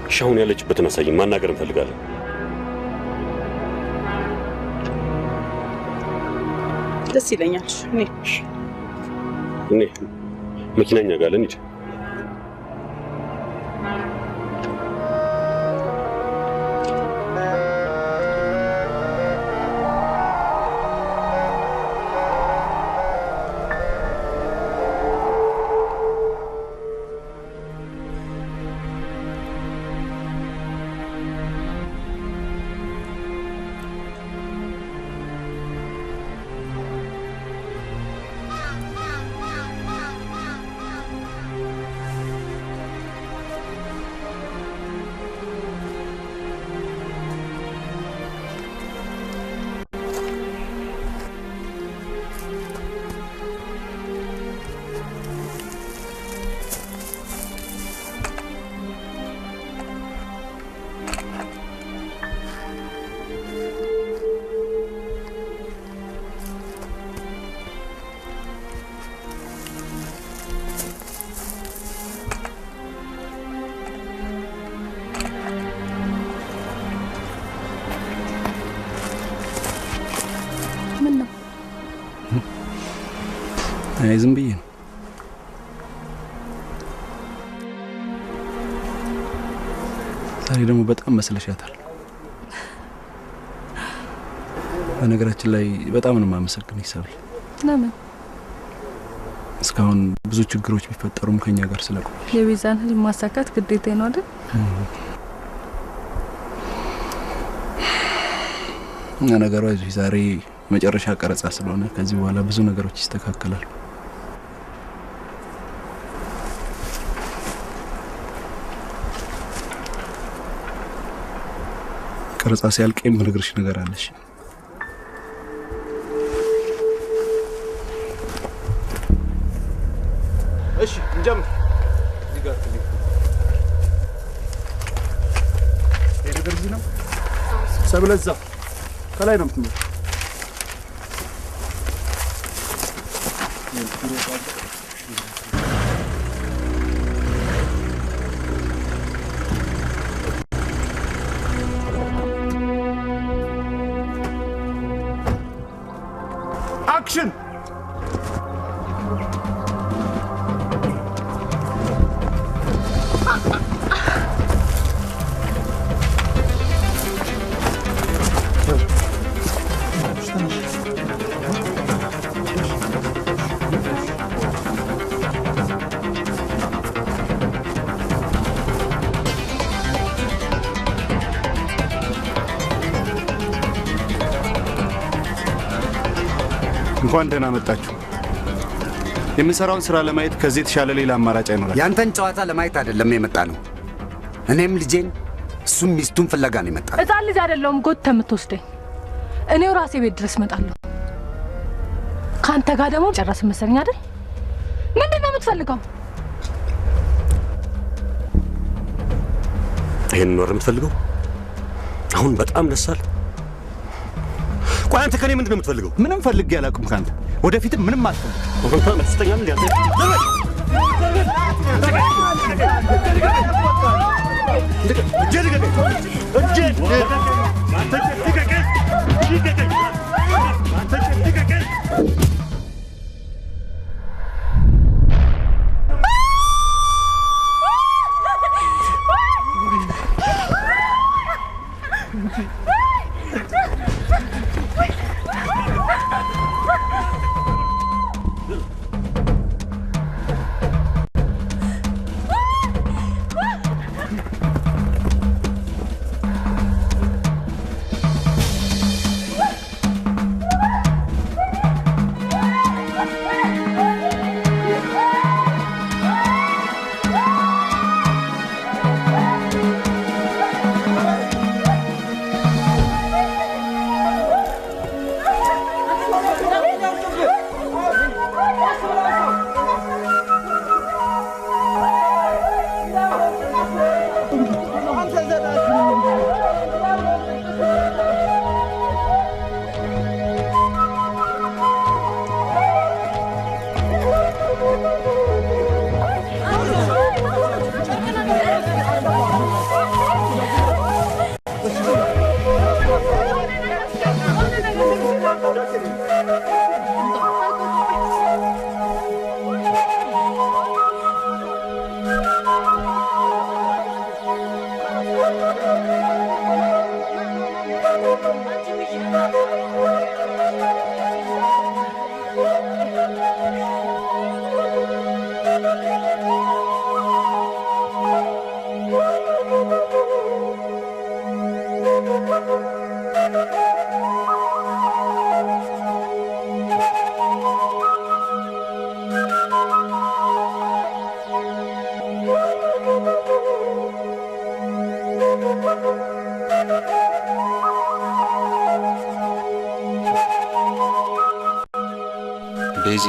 እሺ አሁን ያለችበትን አሳይኝ፣ ማናገር እንፈልጋለን። ደስ ይለኛል። እኔ መኪናኛ ጋር እንሂድ። አይ ዝም ብዬ ነው። ዛሬ ደግሞ በጣም መስለሻታል። በነገራችን ላይ በጣም ነው የማመሰግንሽ ሰብል። ለምን? እስካሁን ብዙ ችግሮች ቢፈጠሩም ከኛ ጋር ስለቆየሽ። የቤዛን ህልም ማሳካት ግዴታ ነው አይደል? እና ነገሩ አይዞሽ፣ ዛሬ መጨረሻ ቀረጻ ስለሆነ ከዚህ በኋላ ብዙ ነገሮች ይስተካከላሉ። ቀረጻ ሲያልቅ የምነግርሽ ነገር አለሽ። እሺ እንጀምር። እዚህ ጋር ትልቅ ነገር እዚህ ነው። ሰብለዛ ከላይ ነው የምትመጣው። አክሽን! እንኳን ደህና መጣችሁ። የምንሰራውን ስራ ለማየት ከዚህ የተሻለ ሌላ አማራጭ አይኖራል። ያንተን ጨዋታ ለማየት አይደለም የመጣ ነው። እኔም ልጄን እሱም ሚስቱን ፍለጋ ነው የመጣ። ሕፃን ልጅ አይደለሁም ጎትተህ የምትወስደኝ። እኔው ራሴ ቤት ድረስ እመጣለሁ። ከአንተ ጋር ደግሞ ጨረስ መሰለኝ አይደል? ምንድን ነው የምትፈልገው? ይሄን ነው የምትፈልገው? አሁን በጣም ደስ አለ። ቆይ አንተ ከኔ ምንድን ነው የምትፈልገው? ምንም ፈልጌ አላውቅም ካንተ። ወደፊትም ምንም አትፈልግ። አንተ መስተኛም እንዴ? ዴዚ፣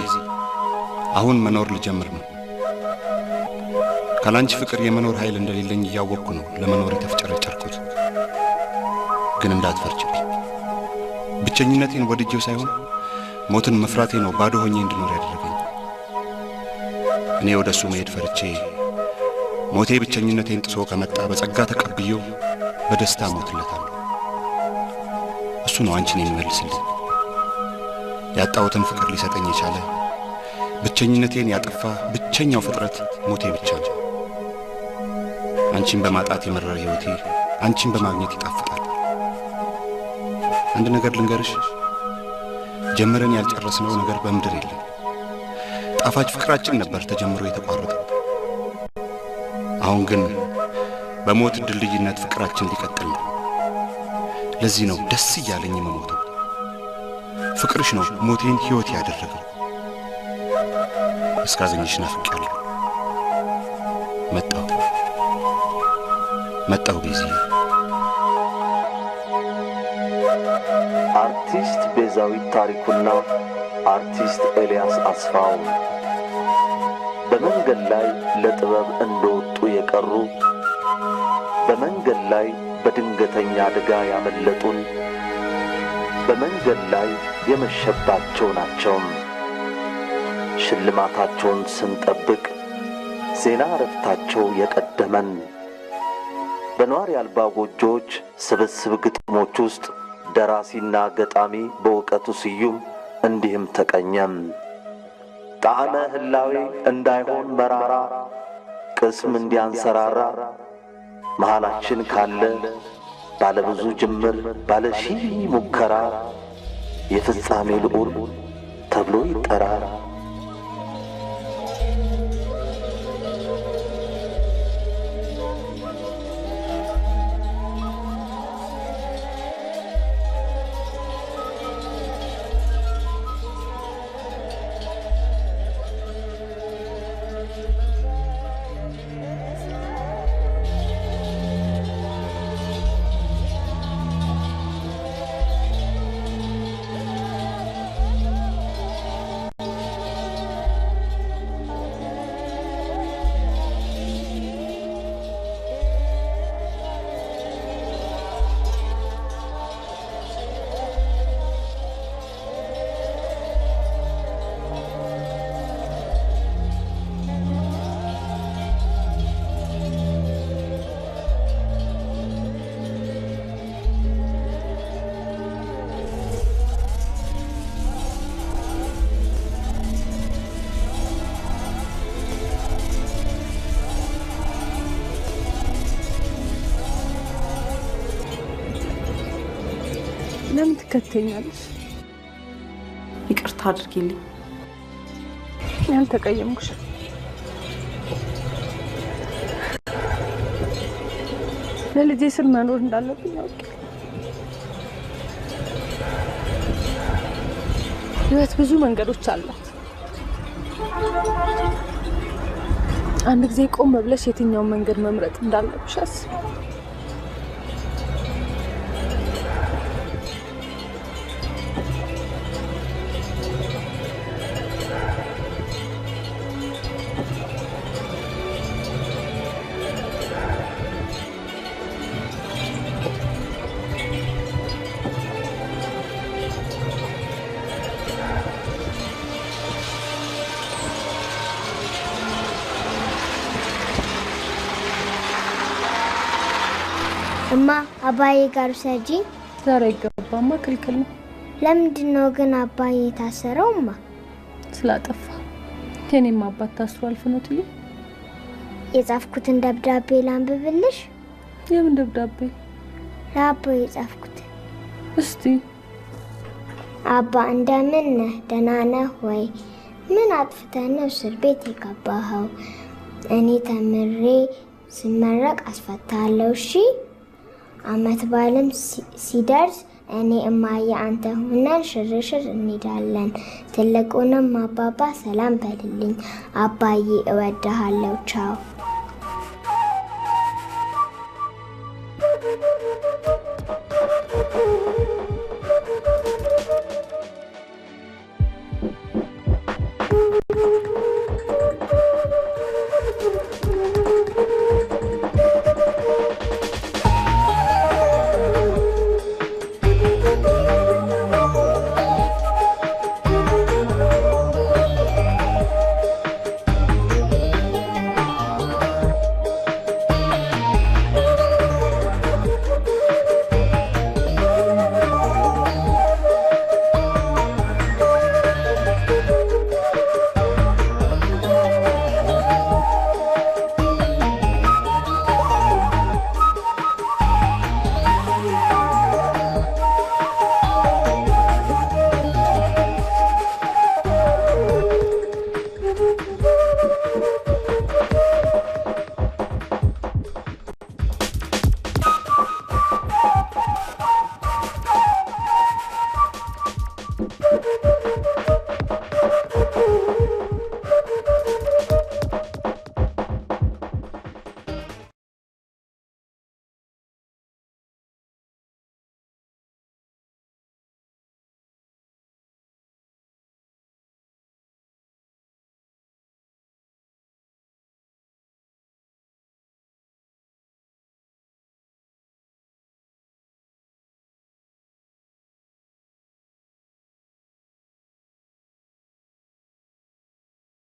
አሁን መኖር ልጀምር ነው። ካላንቺ ፍቅር የመኖር ኃይል እንደሌለኝ እያወቅኩ ነው ለመኖር የተፍጨረጨርኩት። ግን እንዳትፈርጭብኝ። ብቸኝነቴን ወድጄው ሳይሆን ሞትን መፍራቴ ነው ባዶ ሆኜ እንድኖር ያደረገኝ። እኔ ወደሱ መሄድ ፈርቼ ሞቴ ብቸኝነቴን ጥሶ ከመጣ በጸጋ ተቀብዬው በደስታ ሞትለታለሁ። እሱ ነው አንቺን የሚመልስልኝ። ያጣሁትን ፍቅር ሊሰጠኝ የቻለ ብቸኝነቴን ያጠፋ ብቸኛው ፍጥረት ሞቴ ብቻ ነው። አንቺን በማጣት የመረረ ሕይወቴ አንቺን በማግኘት ይጣፍጣል። አንድ ነገር ልንገርሽ፣ ጀምረን ያልጨረስነው ነገር በምድር የለም። ጣፋጭ ፍቅራችን ነበር ተጀምሮ የተቋረጠው። አሁን ግን በሞት ድልድይነት ፍቅራችን ሊቀጥል ነው። ለዚህ ነው ደስ እያለኝ የምሞተው። ፍቅርሽ ነው ሞቴን ሕይወት ያደረገው። እስካዘኝሽ ናፍቄያለሁ። መጣሁ ቤዚ። አርቲስት ቤዛዊት ታሪኩና አርቲስት ኤልያስ አስፋው በመንገድ ላይ ለጥበብ እንደወጡ የቀሩ፣ በመንገድ ላይ በድንገተኛ አደጋ ያመለጡን፣ በመንገድ ላይ የመሸባቸው ናቸው። ሽልማታቸውን ስንጠብቅ ዜና እረፍታቸው የቀደመን በኗሪ አልባ ጎጆዎች ስብስብ ግጥሞች ውስጥ ደራሲና ገጣሚ በእውቀቱ ስዩም እንዲህም ተቀኘም። ጣዕመ ህላዌ እንዳይሆን መራራ፣ ቅስም እንዲያንሰራራ መሃላችን ካለ ባለብዙ ጅምር ባለ ሺህ ሙከራ የፍጻሜ ልዑል ተብሎ ይጠራ። ለምን ትከተኛለሽ? ይቅርታ አድርጊልኝ። ያልተቀየምኩሽ ለልጄ ስር መኖር እንዳለብኝ አውቄ። ህይወት ብዙ መንገዶች አሏት። አንድ ጊዜ ቆም ብለሽ የትኛውን መንገድ መምረጥ እንዳለብሽ አስቢ። እማ አባዬ ጋር ሰጂ ዛሬ አይገባማ፣ ክልክል ነው። ለምንድን ነው ግን አባዬ የታሰረው? እማ ስላጠፋ። የኔም አባት ታስሯል። ፍኖትዬ የጻፍኩትን ደብዳቤ ላንብብልሽ? የምን ደብዳቤ? ለአባዬ የጻፍኩት። እስቲ። አባ እንደምን ነህ? ደህና ነህ ወይ? ምን አጥፍተህ ነው እስር ቤት የገባኸው? እኔ ተምሬ ስመረቅ አስፈታለሁ። እሺ አመት በዓልም ሲደርስ እኔ እማዬ አንተ ሆነን ሽርሽር እንሄዳለን። ትልቁንም አባባ ሰላም በልልኝ። አባዬ እወድሃለሁ። ቻው